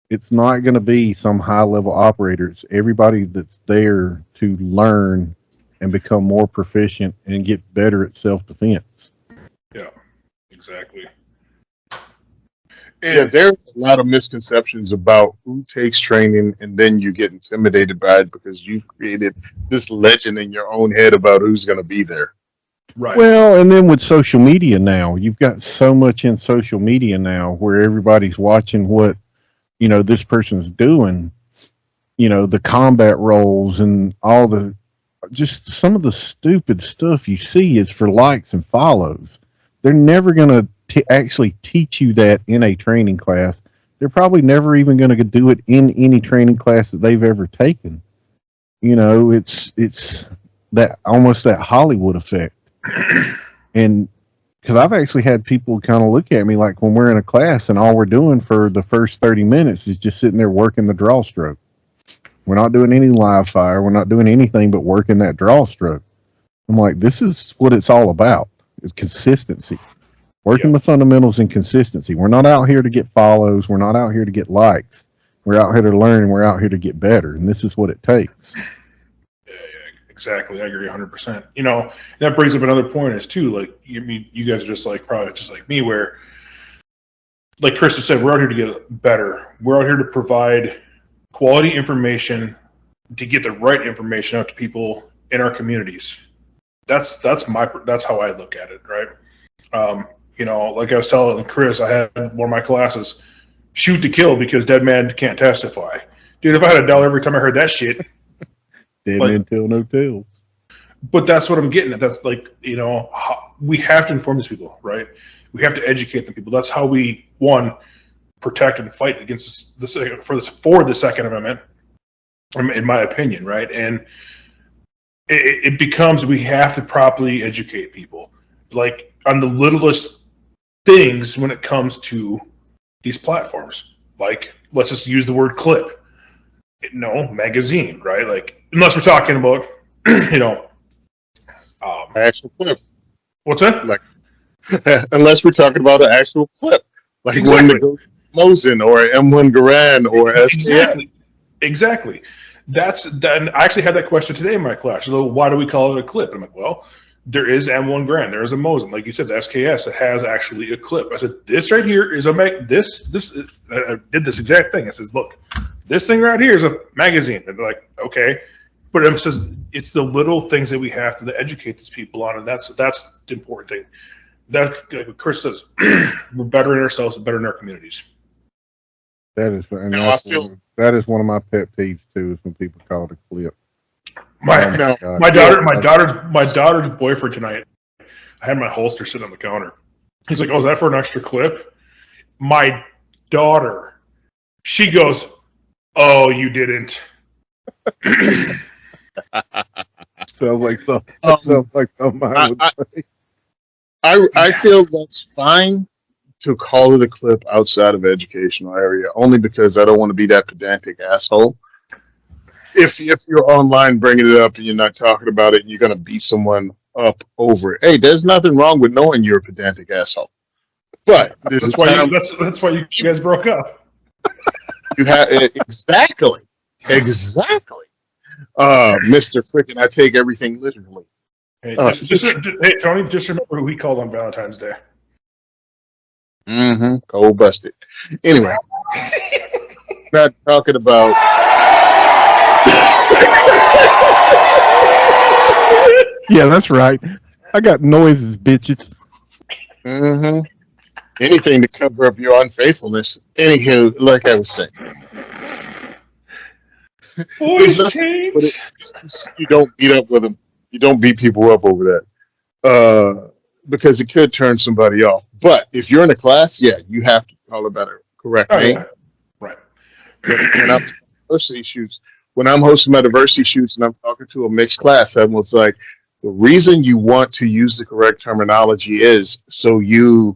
It's not going to be some high level operator. It's everybody that's there to learn and become more proficient and get better at self defense. Yeah, exactly. Yeah, there's a lot of misconceptions about who takes training, and then you get intimidated by it because you've created this legend in your own head about who's going to be there. Right. Well, and then with social media now, you've got so much in social media now where everybody's watching what, this person's doing, the combat roles and all the, just some of the stupid stuff you see is for likes and follows. They're never going to actually teach you that in a training class. They're probably never even going to do it in any training class that they've ever taken. It's that almost that Hollywood effect. And because I've actually had people kind of look at me like when we're in a class and all we're doing for the first 30 minutes is just sitting there working the draw stroke. We're not doing any live fire. We're not doing anything but working that draw stroke. I'm like, this is what it's all about, is consistency. Working the fundamentals and consistency. We're not out here to get follows. We're not out here to get likes. We're out here to learn, and we're out here to get better. And this is what it takes. Yeah, exactly. I agree 100%. That brings up another point is too, like, you guys are just like, probably just like me, where, like Chris has said, we're out here to get better. We're out here to provide quality information, to get the right information out to people in our communities. That's how I look at it, right? Like I was telling Chris, I had one of my classes, shoot to kill because dead man can't testify. Dude, if I had $1 every time I heard that shit. Dead man tell no tales. But that's what I'm getting at. That's like, we have to inform these people, right? We have to educate the people. That's how we, one, protect and fight against for the Second Amendment, in my opinion, right? And it becomes, we have to properly educate people, like on the littlest things when it comes to these platforms. Like, let's just use the word clip. No, magazine, right? Like, unless we're talking about, Actual clip. What's that? Like, unless we're talking about an actual clip, like one that goes Mosin or M1 Garand or SKS. Exactly. Then I actually had that question today in my class. So why do we call it a clip? I'm like, well, there is M1 Garand, there is a Mosin, like you said, the SKS. It has actually a clip. I said, this right here is this. I did this exact thing. I says, look, this thing right here is a magazine. And they're like, okay, but it says it's the little things that we have to educate these people on, and that's the important thing. That, like Chris says, we're better in ourselves and better in our communities. That is, and that is one of my pet peeves too, is when people call it a clip. My daughter's boyfriend tonight, I had my holster sitting on the counter. He's like, oh, is that for an extra clip? My daughter, she goes, oh, you didn't. Sounds like something I would say. I feel that's fine to call it a clip outside of educational area, only because I don't want to be that pedantic asshole. If you're online bringing it up and you're not talking about it, and you're going to beat someone up over it. Hey, there's nothing wrong with knowing you're a pedantic asshole. But there's a That's why time that's why you guys broke up. you have exactly. Mr. Frickin', I take everything literally. Hey, hey, Tony, just remember who he called on Valentine's Day. Cold busted. Anyway, not talking about. Yeah, that's right. I got noises, bitches. Anything to cover up your unfaithfulness. Anywho, like I was saying, Voice change. You don't beat up with them. You don't beat people up over that. Because it could turn somebody off. But if you're in a class, yeah, you have to call it by the correct name. Yeah. Right. When I'm hosting my diversity shoots and I'm talking to a mixed class, I'm like, the reason you want to use the correct terminology is so you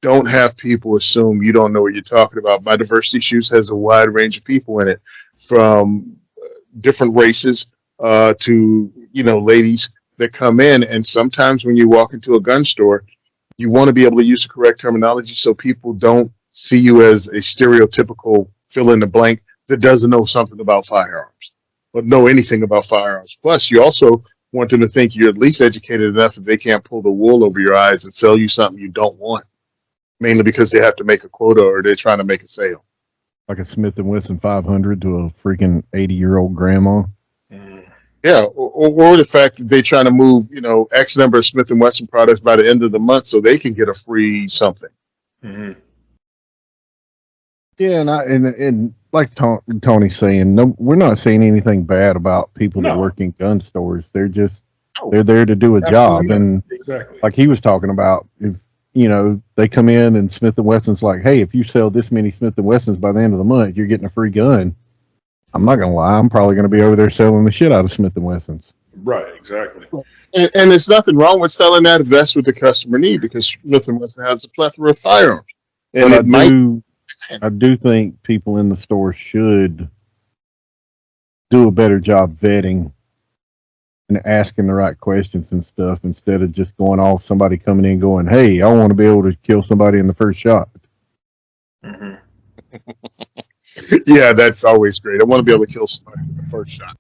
don't have people assume you don't know what you're talking about. My diversity shoots has a wide range of people in it, from different races to ladies that come in. And sometimes when you walk into a gun store, you want to be able to use the correct terminology so people don't see you as a stereotypical fill in the blank that doesn't know something about firearms or know anything about firearms. Plus, you also want them to think you're at least educated enough that they can't pull the wool over your eyes and sell you something you don't want, mainly because they have to make a quota or they're trying to make a sale. Like a Smith & Wesson 500 to a freaking 80-year-old grandma. Yeah, or the fact that they're trying to move, X number of Smith & Wesson products by the end of the month so they can get a free something. Yeah, and like Tony's saying, no, we're not saying anything bad about people that work in gun stores. They're just they're there to do a job, and like he was talking about, if they come in and Smith & Wesson's like, hey, if you sell this many Smith & Wessons by the end of the month, you're getting a free gun. I'm not gonna lie, I'm probably gonna be over there selling the shit out of Smith & Wessons. Right, exactly. And there's nothing wrong with selling that if that's what the customer needs, because Smith & Wesson has a plethora of firearms. And I do think people in the store should do a better job vetting and asking the right questions and stuff instead of just going off somebody coming in going, hey, I want to be able to kill somebody in the first shot. Yeah, that's always great. I want to be able to kill somebody in the first shot.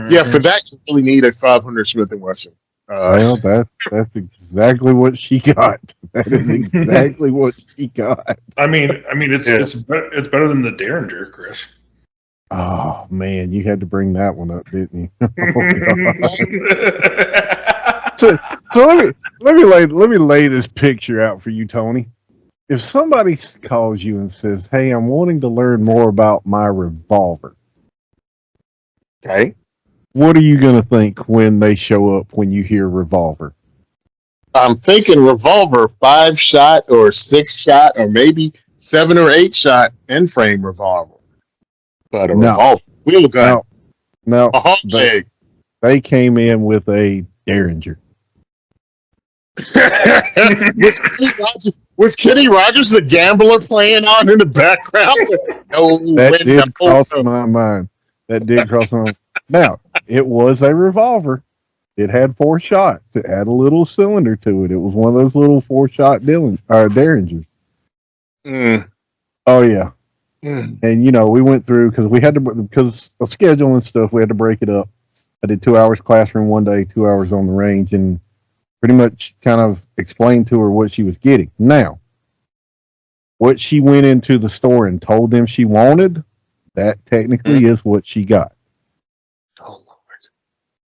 Yeah, for that, you really need a 500 Smith & Wesson. Well, that's exactly what she got. That is exactly what she got. I mean, it's better than the Derringer, Chris. Oh man, you had to bring that one up, didn't you? So let me lay this picture out for you, Tony. If somebody calls you and says, "Hey, I'm wanting to learn more about my revolver," okay, what are you going to think when they show up when you hear revolver? I'm thinking revolver, 5-shot or 6-shot or maybe 7 or 8-shot end frame revolver. But a revolver, wheel gun. No, a hog leg. They came in with a Derringer. Was Kenny Rogers the gambler playing on in the background? No, that did cross my mind. That did cross my mind. Now, it was a revolver. It had 4 shots. It had a little cylinder to it. It was one of those little 4-shot Derringers. Oh, yeah. And, we went through, because of schedule and stuff, we had to break it up. I did 2 hours classroom one day, 2 hours on the range, and pretty much kind of explained to her what she was getting. Now, what she went into the store and told them she wanted, that technically is what she got. Oh, Lord.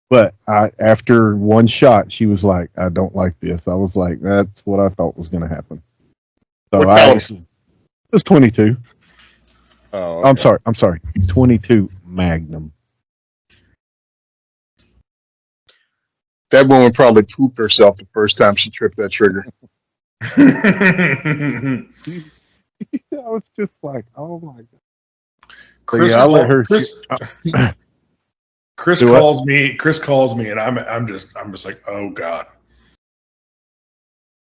But after one shot, she was like, I don't like this. I was like, that's what I thought was going to happen. So it was 22. Oh, okay. I'm sorry. 22 Magnum. That woman probably pooped herself the first time she tripped that trigger. I was just like, oh my god. Chris, yeah, I'll let her. Chris calls me, and I'm just like, oh god.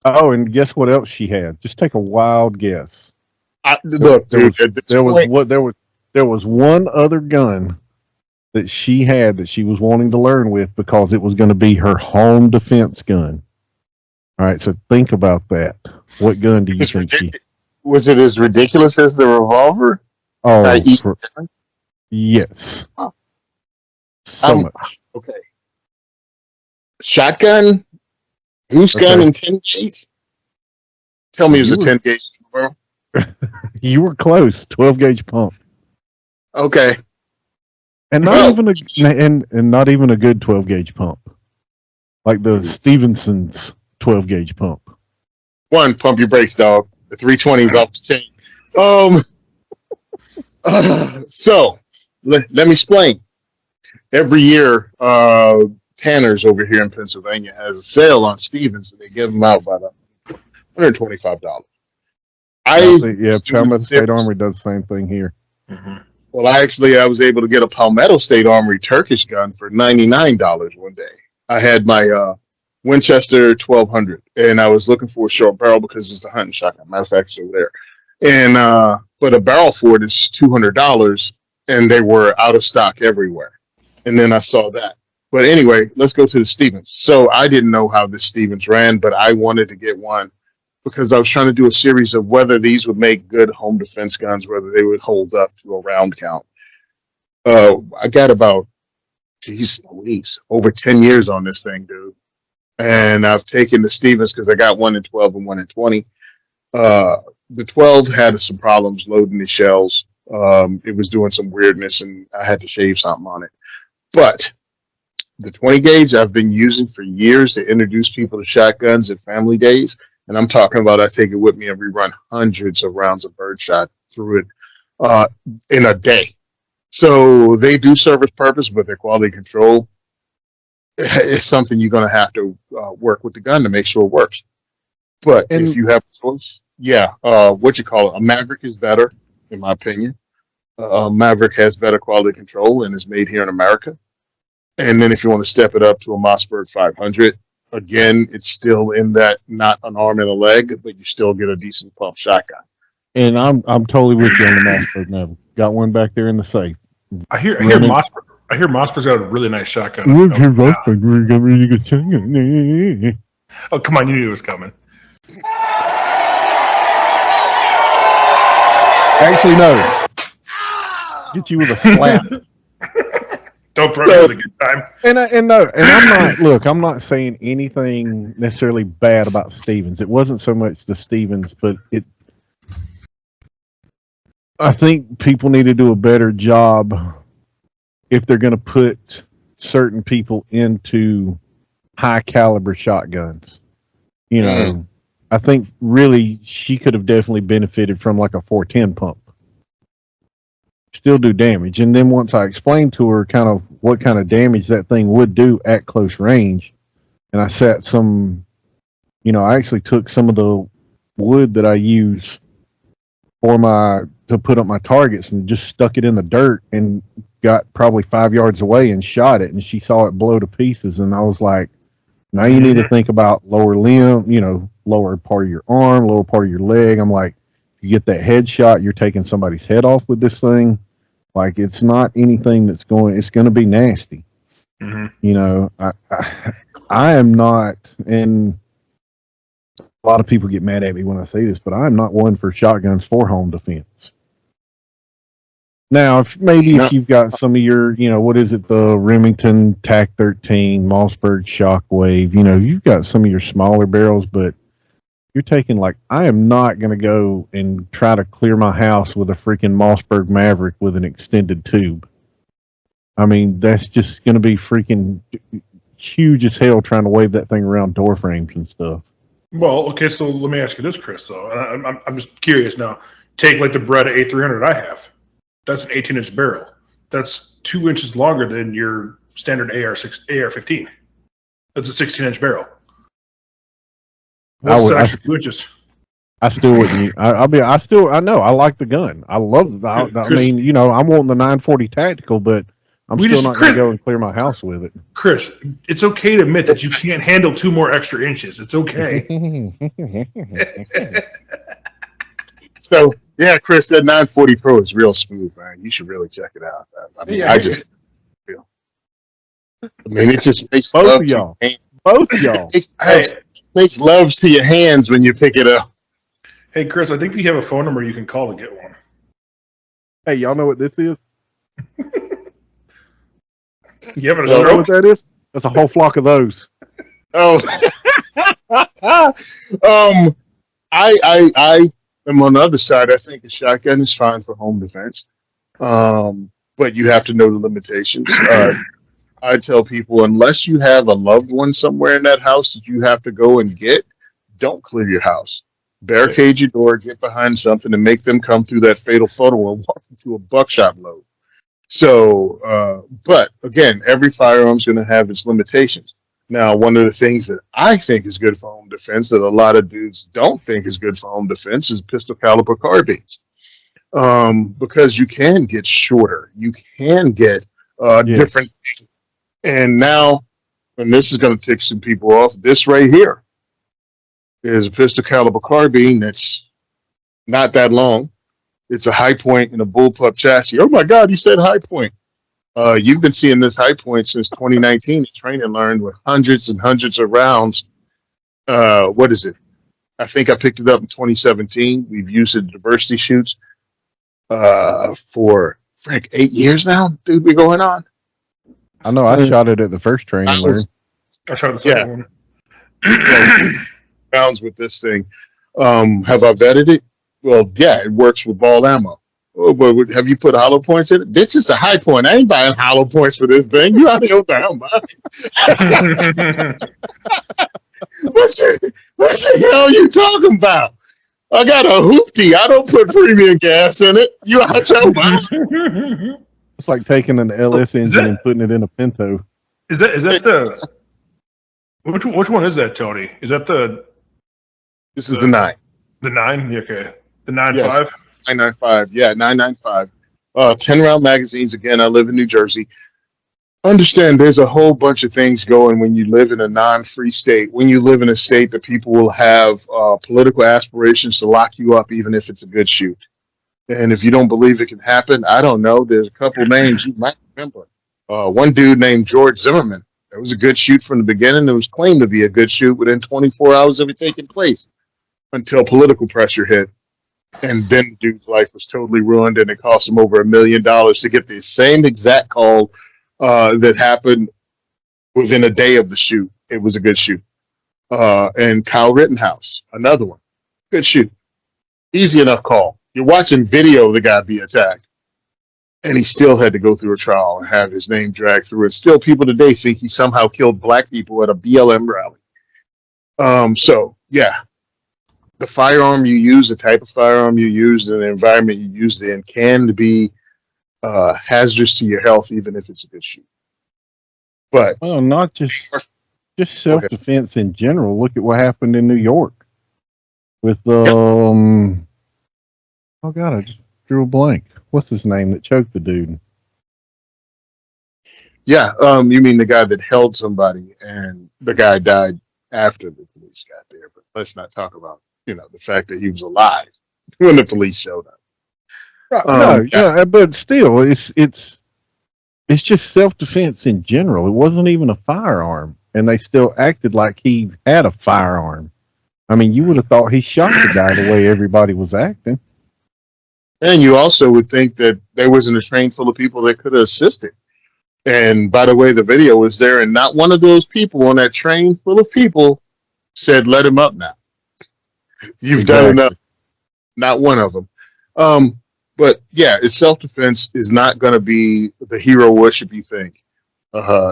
Oh, and guess what else she had? Just take a wild guess. Look, dude, there was one other gun that she had that she was wanting to learn with because it was going to be her home defense gun. All right, so think about that. What gun do you It's think she? Was it as ridiculous as the revolver? Oh, I.e., yes, Oh. so much. okay. Shotgun, goose gun, Okay. and 10 gauge. Tell me, it's a 10 gauge, bro. You were close. 12 gauge pump, Okay. and not Well, even and not even a good 12 gauge pump, like the Stevenson's 12 gauge pump. one, pump your brakes, dog. The 320 is off the chain. So let me explain. Every year, Tanner's over here in Pennsylvania has a sale on Stevens, and they give them out by the $125. I was doing a Palmetto State series. Armory does the same thing here. Mm-hmm. Well, I was able to get a Palmetto State Armory Turkish gun for $99 one day. I had my Winchester 1200, and I was looking for a short barrel because it's a hunting shotgun. Matter of fact, it's over there. And but a barrel for it is $200, and they were out of stock everywhere. And then I saw that. But anyway, let's go to the Stevens. So I didn't know how the Stevens ran, but I wanted to get one because I was trying to do a series of whether these would make good home defense guns, whether they would hold up to a round count. I got about, geez, Louise, over 10 years on this thing, dude. And I've taken the Stevens because I got one in 12 and one in 20. The 12 had some problems loading the shells. It was doing some weirdness, and I had to shave something on it. But the 20 gauge I've been using for years to introduce people to shotguns at family days. And I'm talking about I take it with me and we run hundreds of rounds of birdshot through it in a day. So they do serve its purpose, but their quality control is something you're going to have to work with the gun to make sure it works. But if you have a choice, what you call it, a Maverick is better, in my opinion. Maverick has better quality control and is made here in America. And then if you want to step it up to a Mossberg 500, again, it's still in that not an arm and a leg, but you still get a decent pump shotgun. And I'm totally with you on the Mossberg now. Got one back there in the safe. I hear Mossberg's got a really nice shotgun. Oh, come on, you knew it was coming. Actually, no. Get you with a slap. Don't throw it with a good time. And I'm not. Look, I'm not saying anything necessarily bad about Stevens. It wasn't so much the Stevens, but it. I think people need to do a better job if they're going to put certain people into high caliber shotguns. You know, I think really she could have definitely benefited from like a 410 pump. Still do damage. And then once I explained to her kind of what kind of damage that thing would do at close range, and I set some, I actually took some of the wood that I use to put up my targets and just stuck it in the dirt and got probably 5 yards away and shot it, and she saw it blow to pieces, and I was like, now you need to think about lower limb, lower part of your arm, lower part of your leg. I'm like, if you get that headshot, you're taking somebody's head off with this thing. Like, it's not anything it's going to be nasty. I am not, and a lot of people get mad at me when I say this, but I'm not one for shotguns for home defense. Now, if you've got some of your, what is it, the Remington TAC 13, Mossberg Shockwave, you've got some of your smaller barrels, but you're taking, like, I am not going to go and try to clear my house with a freaking Mossberg Maverick with an extended tube. I mean, that's just going to be freaking huge as hell trying to wave that thing around door frames and stuff. Well, okay, so let me ask you this, Chris, though. I'm just curious now. Take, like, the Beretta A300 I have. That's an 18-inch barrel. That's 2 inches longer than your standard AR-15. That's a 16-inch barrel. What's the extra 2 inches? I still wouldn't. I know. I like the gun. I love the. I'm wanting the 940 tactical, but I'm still not going to go and clear my house with it. Chris, it's okay to admit that you can't handle 2 more extra inches. It's okay. So, yeah, Chris, that 940 Pro is real smooth, man. You should really check it out. I just I mean, it just makes Both love of to your y'all. hands. Both of y'all. Hey, Makes love to your hands when you pick it up. hey, Chris, I think you have a phone number you can call to get one. Hey, y'all know what this is? You having a Well, Know stroke? what that is? That's a whole flock of those. Oh, I am on the other side. I think a shotgun is fine for home defense, but you have to know the limitations. I tell people unless you have a loved one somewhere in that house that you have to go and get, don't clear your house. Barricade your door, get behind something, and make them come through that fatal funnel and walk into a buckshot load. So, but again, every firearm's going to have its limitations. Now, one of the things that I think is good for home defense that a lot of dudes don't think is good for home defense is pistol caliber carbines, because you can get shorter, you can get Yes. different. And now, and this is going to tick some people off. This right here is a pistol caliber carbine that's not that long. It's a high point and a bullpup chassis. Oh my God, he said high point. You've been seeing this high point since 2019. The training learned with hundreds and hundreds of rounds. What is it? I think I picked it up in 2017. We've used it in diversity shoots for Frank 8 years now. Dude, we going on. I know I shot it at the first training I was, learn. I shot the yeah, second well, one. rounds with this thing. Have I vetted it? Well, yeah, it works with ball ammo. Oh, but have you put hollow points in it? This is a high point. I ain't buying hollow points for this thing. You out of your damn mind. What the hell are you talking about? I got a hoopty. I don't put premium gas in it. You out your mind? It's like taking an LS engine and putting it in a Pinto. Is that the which one is that, Tony? Is that This is the 9. the 9? Yeah, okay, the 9.5. Yes, 995. Yeah, 995. 10 round magazines. Again, I live in New Jersey. Understand there's a whole bunch of things going when you live in a non-free state, when you live in a state that people will have political aspirations to lock you up even if it's a good shoot. And if you don't believe it can happen, I don't know. There's a couple names you might remember. One dude named George Zimmerman. It was a good shoot from the beginning. It was claimed to be a good shoot within 24 hours of it taking place until political pressure hit. And then the dude's life was totally ruined, and it cost him over $1 million to get the same exact call that happened within a day of the shoot. It was a good shoot. And Kyle Rittenhouse, another one. Good shoot. Easy enough call. You're watching video of the guy be attacked. And he still had to go through a trial and have his name dragged through it. Still, people today think he somehow killed black people at a BLM rally. So, yeah, the firearm you use, the type of firearm you use, and the environment you use it in can be hazardous to your health, even if it's a good shoot. But Well, not just self-defense in general. Look at what happened in New York with oh God, I just drew a blank. What's his name that choked the dude? yeah, you mean the guy that held somebody and the guy died after the police got there? But let's not talk about the fact that he was alive when the police showed up. No, Yeah, yeah, but still, it's just self-defense in general. It wasn't even a firearm, and they still acted like he had a firearm. I mean, you would have thought he shot the guy the way everybody was acting. and you also would think that there wasn't a train full of people that could have assisted. And by the way, the video was there, and not one of those people on that train full of people said, "Let him up now. You've done enough." Not one of them. But yeah, it's self-defense is not going to be the hero worship you think.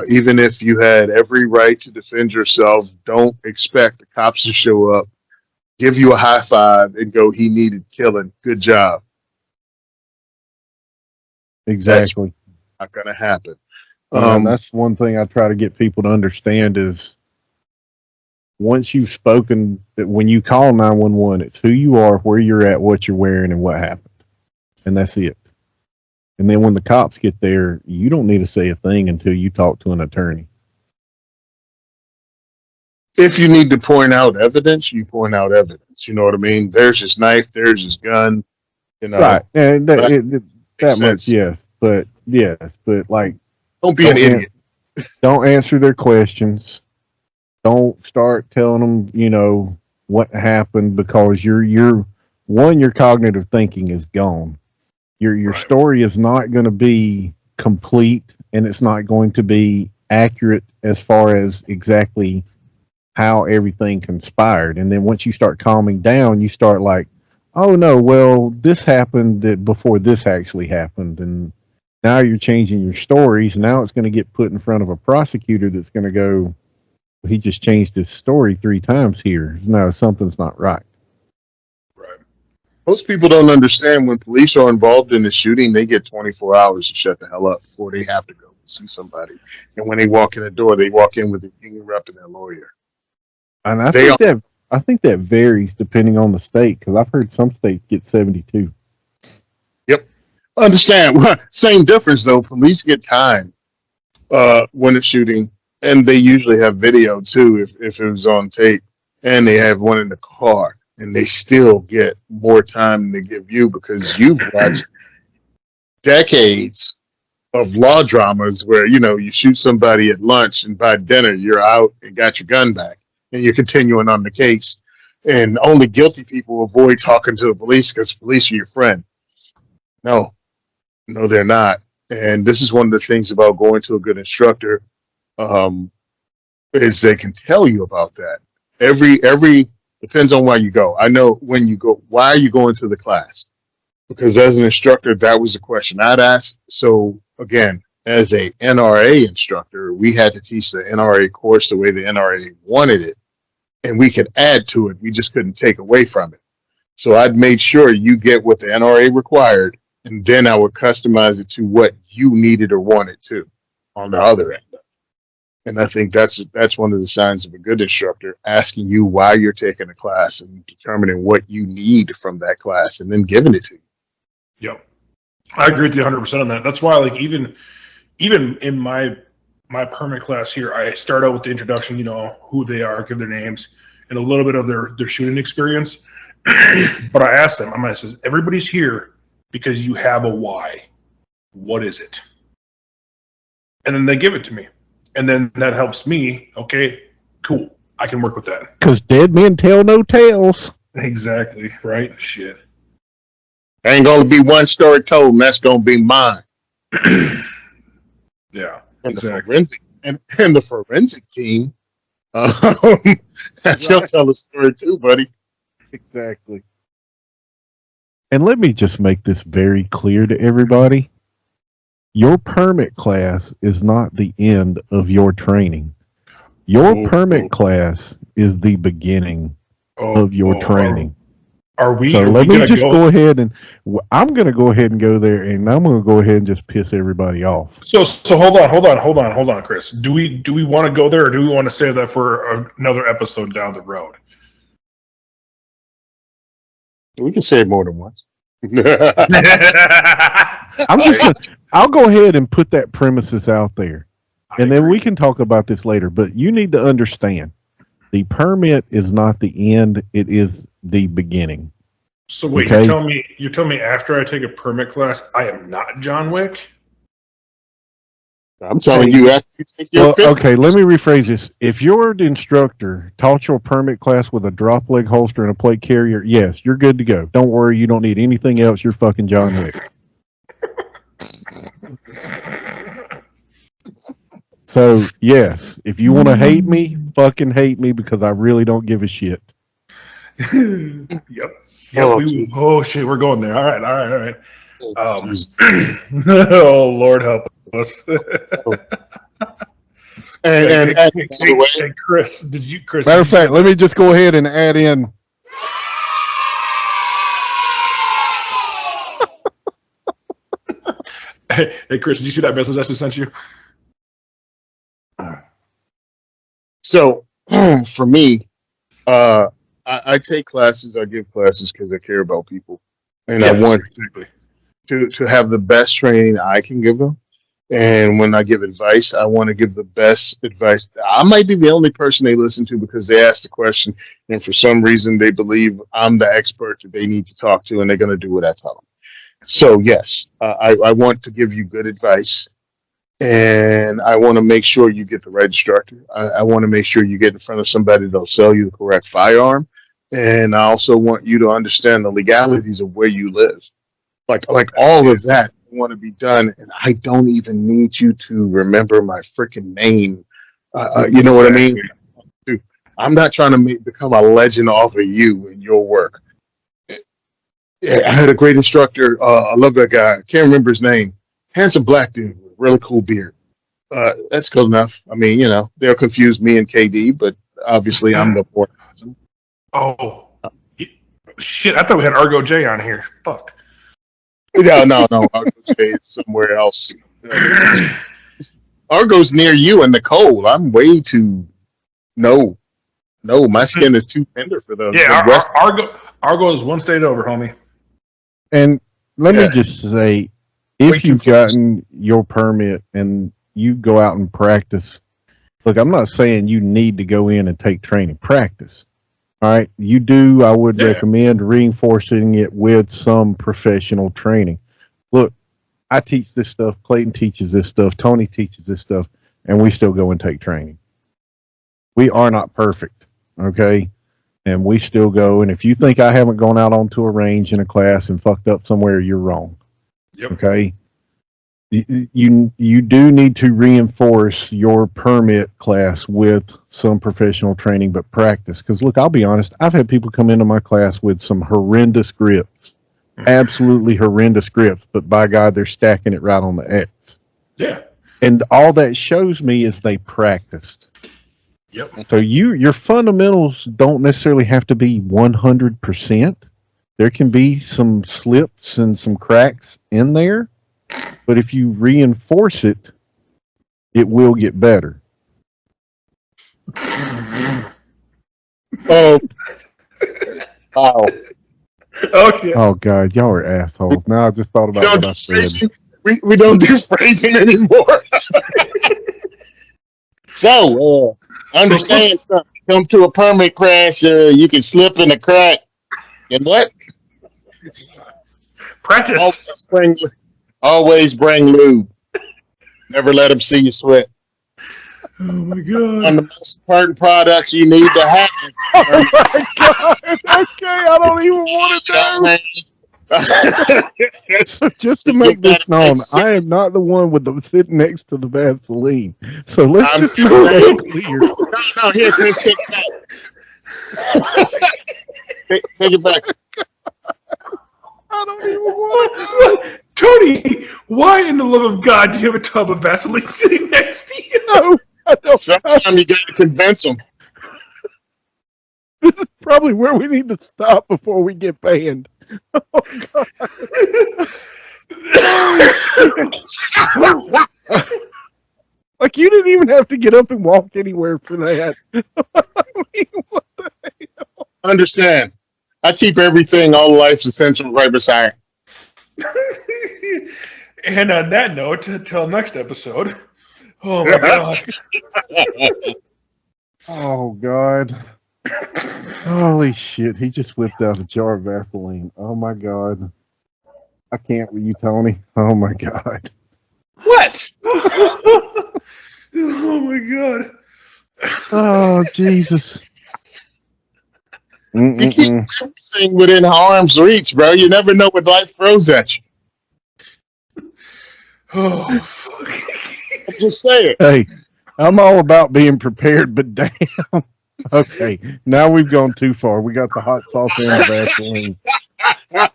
Even if you had every right to defend yourself, don't expect the cops to show up, give you a high five, and go, "He needed killing. Good job." Exactly. Not going to happen. And that's one thing I try to get people to understand is once you've spoken, that when you call 911, it's who you are, where you're at, what you're wearing, and what happened. And that's it. And then when the cops get there, you don't need to say a thing until you talk to an attorney. If you need to point out evidence, you point out evidence. You know what I mean? There's his knife. There's his gun. Right. And that much, sense. yes. But like, Don't be an idiot. Don't answer their questions. Don't start telling them, what happened because your cognitive thinking is gone. Your Right. story is not going to be complete and it's not going to be accurate as far as exactly how everything conspired. And then once you start calming down, you start like, oh no, well, this happened before this actually happened. And now you're changing your stories. Now it's going to get put in front of a prosecutor that's going to go, he just changed his story 3 times here. No, something's not right. Right. Most people don't understand when police are involved in the shooting, they get 24 hours to shut the hell up before they have to go see somebody. And when they walk in the door, they walk in with their union rep and their lawyer. And They are, I think that varies depending on the state because I've heard some states get 72. yep. Understand. Same difference though. Police get time when it's shooting, and they usually have video too if it was on tape, and they have one in the car, and they still get more time than they give you because you've watched decades of law dramas where you shoot somebody at lunch and by dinner you're out and got your gun back and you're continuing on the case, and only guilty people avoid talking to the police because police are your friend. No, no, they're not. And this is one of the things about going to a good instructor. Um, is they can tell you about that. Every depends on why you go. I know when you go, why are you going to the class? Because as an instructor, that was the question I'd ask. So again, as a NRA instructor, we had to teach the NRA course the way the NRA wanted it, and we could add to it. We just couldn't take away from it. So I'd made sure you get what the NRA required, and then I would customize it to what you needed or wanted to on the other end. And I think that's one of the signs of a good instructor, asking you why you're taking a class and determining what you need from that class and then giving it to you. Yep. I agree with you 100% on that. That's why, like, even in my permit class here, I start out with the introduction, who they are, give their names, and a little bit of their shooting experience. But I ask them, I says, everybody's here because you have a why. What is it? And then they give it to me. And then that helps me. Okay, cool. I can work with that. Because dead men tell no tales. Exactly. Right? Shit. Ain't gonna be one story told, and that's gonna be mine. Yeah. And Exactly. the forensic team, she'll tell a story too, buddy. Exactly. And let me just make this very clear to everybody. Your permit class is not the end of your training. Your permit class is the beginning of your training. Are we? So are let we me gonna just go ahead and I'm going to go ahead and go there, and I'm going to go ahead and just piss everybody off. So hold on, Chris. Do we want to go there, or do we want to save that for another episode down the road? We can say it more than once. I'll go ahead and put that premises out there, and then we can talk about this later. But you need to understand, the permit is not the end; it is the beginning. So wait, Okay? you're telling me after I take a permit class, I am not John Wick? I'm telling you, after you take your fifth. Okay, let me rephrase this. If your instructor taught your permit class with a drop leg holster and a plate carrier, yes, you're good to go. Don't worry, you don't need anything else. You're fucking John Wick. So, yes, if you want to hate me, fucking hate me because I really don't give a shit. Yep. Oh, Shit, we're going there. All right. Oh Lord, help us. And by the way, Hey, Chris, Chris? Matter of fact, let me just go ahead and add in. Hey, Chris, did you see that message I just sent you? so for me, I take classes, I give classes because I care about people, and I want exactly. to have the best training I can give them. And when I give advice, I want to give the best advice. I might be the only person they listen to because they asked the question, and for some reason they believe I'm the expert that they need to talk to, and they're going to do what I tell them. So yes, I want to give you good advice, And I want to make sure you get the right instructor. I want to make sure you get in front of somebody that'll sell you the correct firearm. And I also want you to understand the legalities of where you live. Like all of that want to be done, and I don't even need you to remember my freaking name. You know what I mean? Dude, I'm not trying to become a legend off of you and your work. Yeah, I had a great instructor. I love that guy. I can't remember his name. Handsome black dude with a really cool beard. That's good enough. I mean, they'll confuse me and KD, but obviously I'm the more handsome. Oh, shit! I thought we had Argo J on here. Fuck. Yeah, no. Argo's is somewhere else. Argo's near you and Nicole. I'm way too. No, my skin is too tender for the Midwest. Argo is one state over, homie. And let me just say, if you've gotten your permit and you go out and practice, look, I'm not saying you need to go in and take training. Practice. All right. You do, I would recommend reinforcing it with some professional training. Look, I teach this stuff. Clayton teaches this stuff. Tony teaches this stuff. And we still go and take training. We are not perfect. Okay. And we still go. And if you think I haven't gone out onto a range in a class and fucked up somewhere, you're wrong. Yep. Okay. You do need to reinforce your permit class with some professional training, but practice. Because look, I'll be honest, I've had people come into my class with some horrendous grips, absolutely horrendous grips, but by God, they're stacking it right on the X. Yeah. And all that shows me is they practiced. Yep. So your fundamentals don't necessarily have to be 100%. There can be some slips and some cracks in there. But if you reinforce it, it will get better. Oh, wow. Okay. Oh, God, y'all are assholes. Now I just thought about what I said. We don't do phrasing anymore. So, understand, come to a permit crash, you can slip in a crack. And what? Practice. Always bring lube. Never let them see you sweat. Oh my God. One of the most important products you need to have. Oh my God. Okay, I don't even want to know. So just to make this known, I am not the one with the sitting next to the Vaseline. So let's just make that clear. No, here, Chris, take it back. Take it back. I don't even want to know. Tony, why in the love of God do you have a tub of Vaseline sitting next to you? No, I don't. Sometimes you got to convince them. This is probably where we need to stop before we get banned. Oh, God. Like, you didn't even have to get up and walk anywhere for that. I mean, what the hell? Understand. I keep everything, all life's essential right beside. And on that note, until next episode. Oh my God. Oh, God. Holy shit, he just whipped out a jar of Vaseline. Oh, my God. I can't with you, Tony. Oh, my God. What? Oh my God. Oh, Jesus. You keep everything within arm's reach, bro. You never know what life throws at you. Oh, fuck. I'm just saying. Hey, I'm all about being prepared, but damn. Okay, now we've gone too far. We got the hot sauce and the Vaseline.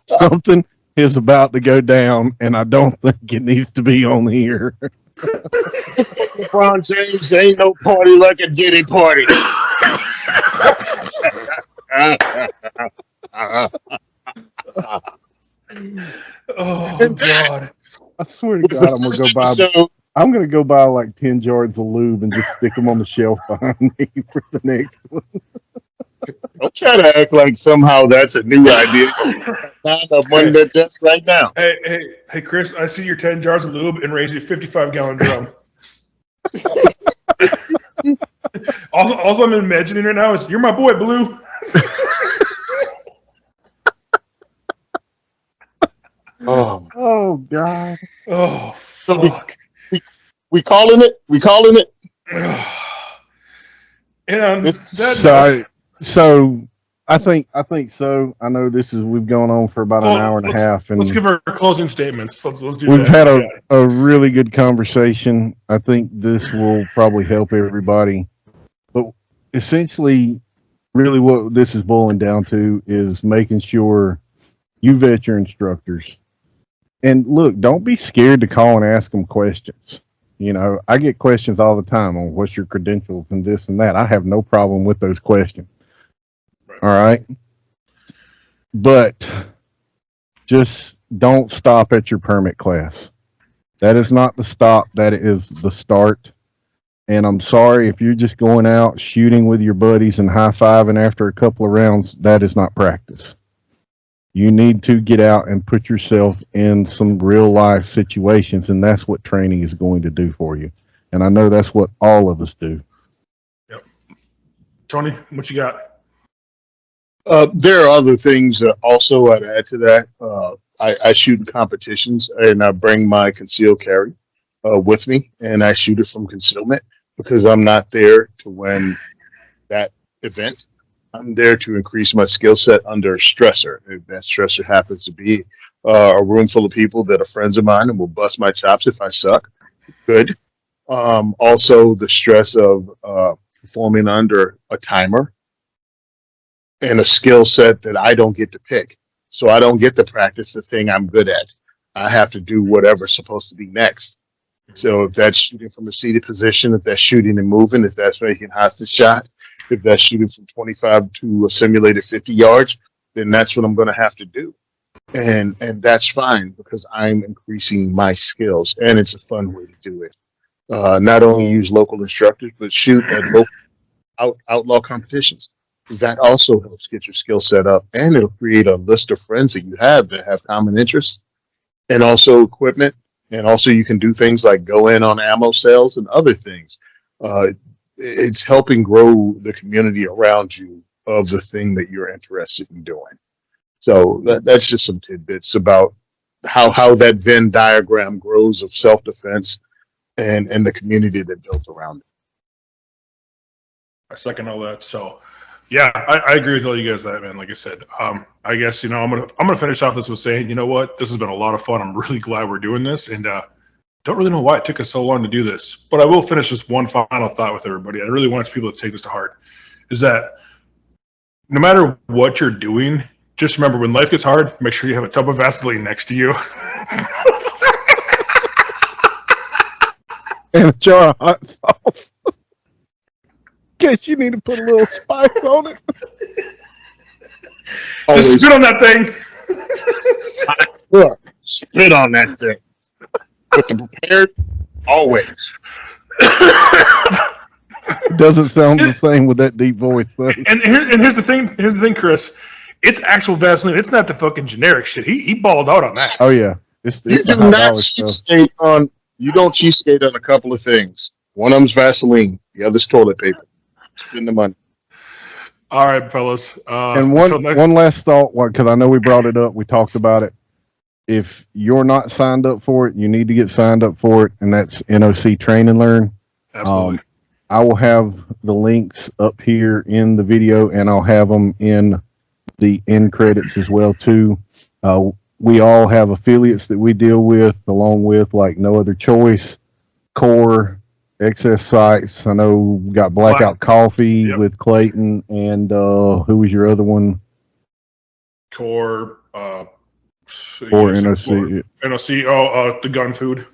Something is about to go down, and I don't think it needs to be on here. LeBron James, ain't no party like a Diddy party. Oh, God. I swear to God, I'm gonna go buy like 10 jars of lube and just stick them on the shelf behind me for the next one. Don't try to act like somehow that's a new idea. I'm one that just right now. Hey, Chris, I see your 10 jars of lube and raise you a 55-gallon drum. Also, I'm imagining right now is you're my boy, Blue. Oh, Oh, God. Oh, fuck. We calling it? We calling it? And so I think so. I know we've gone on for about an hour and a half, and let's give our closing statements. Let's do we've that. had a really good conversation. I think this will probably help everybody. But essentially, really what this is boiling down to is making sure you vet your instructors. And look, don't be scared to call and ask them questions. You know, I get questions all the time on what's your credentials and this and that. I have no problem with those questions. All right. But just don't stop at your permit class. That is not the stop. That is the start. And I'm sorry if you're just going out shooting with your buddies and high-fiving after a couple of rounds. That is not practice. You need to get out and put yourself in some real-life situations, and that's what training is going to do for you. And I know that's what all of us do. Yep. Tony, what you got? There are other things also I'd add to that. I shoot in competitions, and I bring my concealed carry with me, and I shoot it from concealment because I'm not there to win that event. I'm there to increase my skill set under stressor. If that stressor happens to be a room full of people that are friends of mine and will bust my chops if I suck, good. Also, the stress of performing under a timer and a skill set that I don't get to pick. So I don't get to practice the thing I'm good at. I have to do whatever's supposed to be next. So if that's shooting from a seated position, if that's shooting and moving, if that's making hostage shot, if that's shooting from 25 to a simulated 50 yards, then that's what I'm going to have to do. And that's fine because I'm increasing my skills, and it's a fun way to do it. Not only use local instructors, but shoot at local outlaw competitions. That also helps get your skill set up, and it'll create a list of friends that you have that have common interests, and also equipment. And also you can do things like go in on ammo sales and other things. It's helping grow the community around you of the thing that you're interested in doing. So that's just some tidbits about how that Venn diagram grows of self-defense and the community that builds around it. I second all that. So, yeah, I agree with all you guys that, man. Like I said, I guess, I'm gonna finish off this with saying, you know what, this has been a lot of fun. I'm really glad we're doing this, and don't really know why it took us so long to do this. But I will finish with one final thought with everybody. I really want people to take this to heart. Is that no matter what you're doing, just remember when life gets hard, make sure you have a tub of Vaseline next to you. And a jar of hot sauce. Guess you need to put a little spice on it. Just spit on that thing. Sure. Spit on that thing. But the prepared, always. It doesn't sound the same with that deep voice, though. And here's the thing. Here's the thing, Chris. It's actual Vaseline. It's not the fucking generic shit. He balled out on that. Oh yeah. It's You do not cheesecake on. You don't cheesecake on a couple of things. One of them's Vaseline. The other's toilet paper. Spend the money. All right, fellas. And one last thought, because I know we brought it up. We talked about it. If you're not signed up for it, you need to get signed up for it, and that's NOC Train and Learn. Absolutely. I will have the links up here in the video, and I'll have them in the end credits as well too. We all have affiliates that we deal with, along with like No Other Choice, Core, Excess Sites. I know we got Blackout Coffee with Clayton, and who was your other one? Core. Or NOC. NOC. The Gun Food.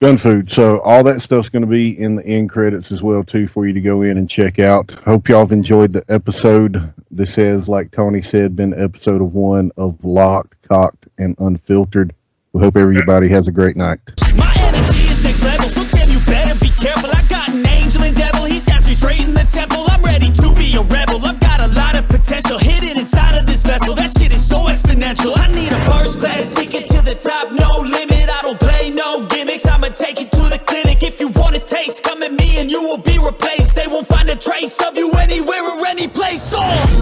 Gun Food. So all that stuff's going to be in the end credits as well too for you to go in and check out. Hope y'all have enjoyed the episode. This has, like Tony said, been episode 1 of Locked, Cocked, and Unfiltered. We hope everybody has a great night. My energy is next level, so damn you better be careful. I got an angel and devil, he snaps me straight in the temple.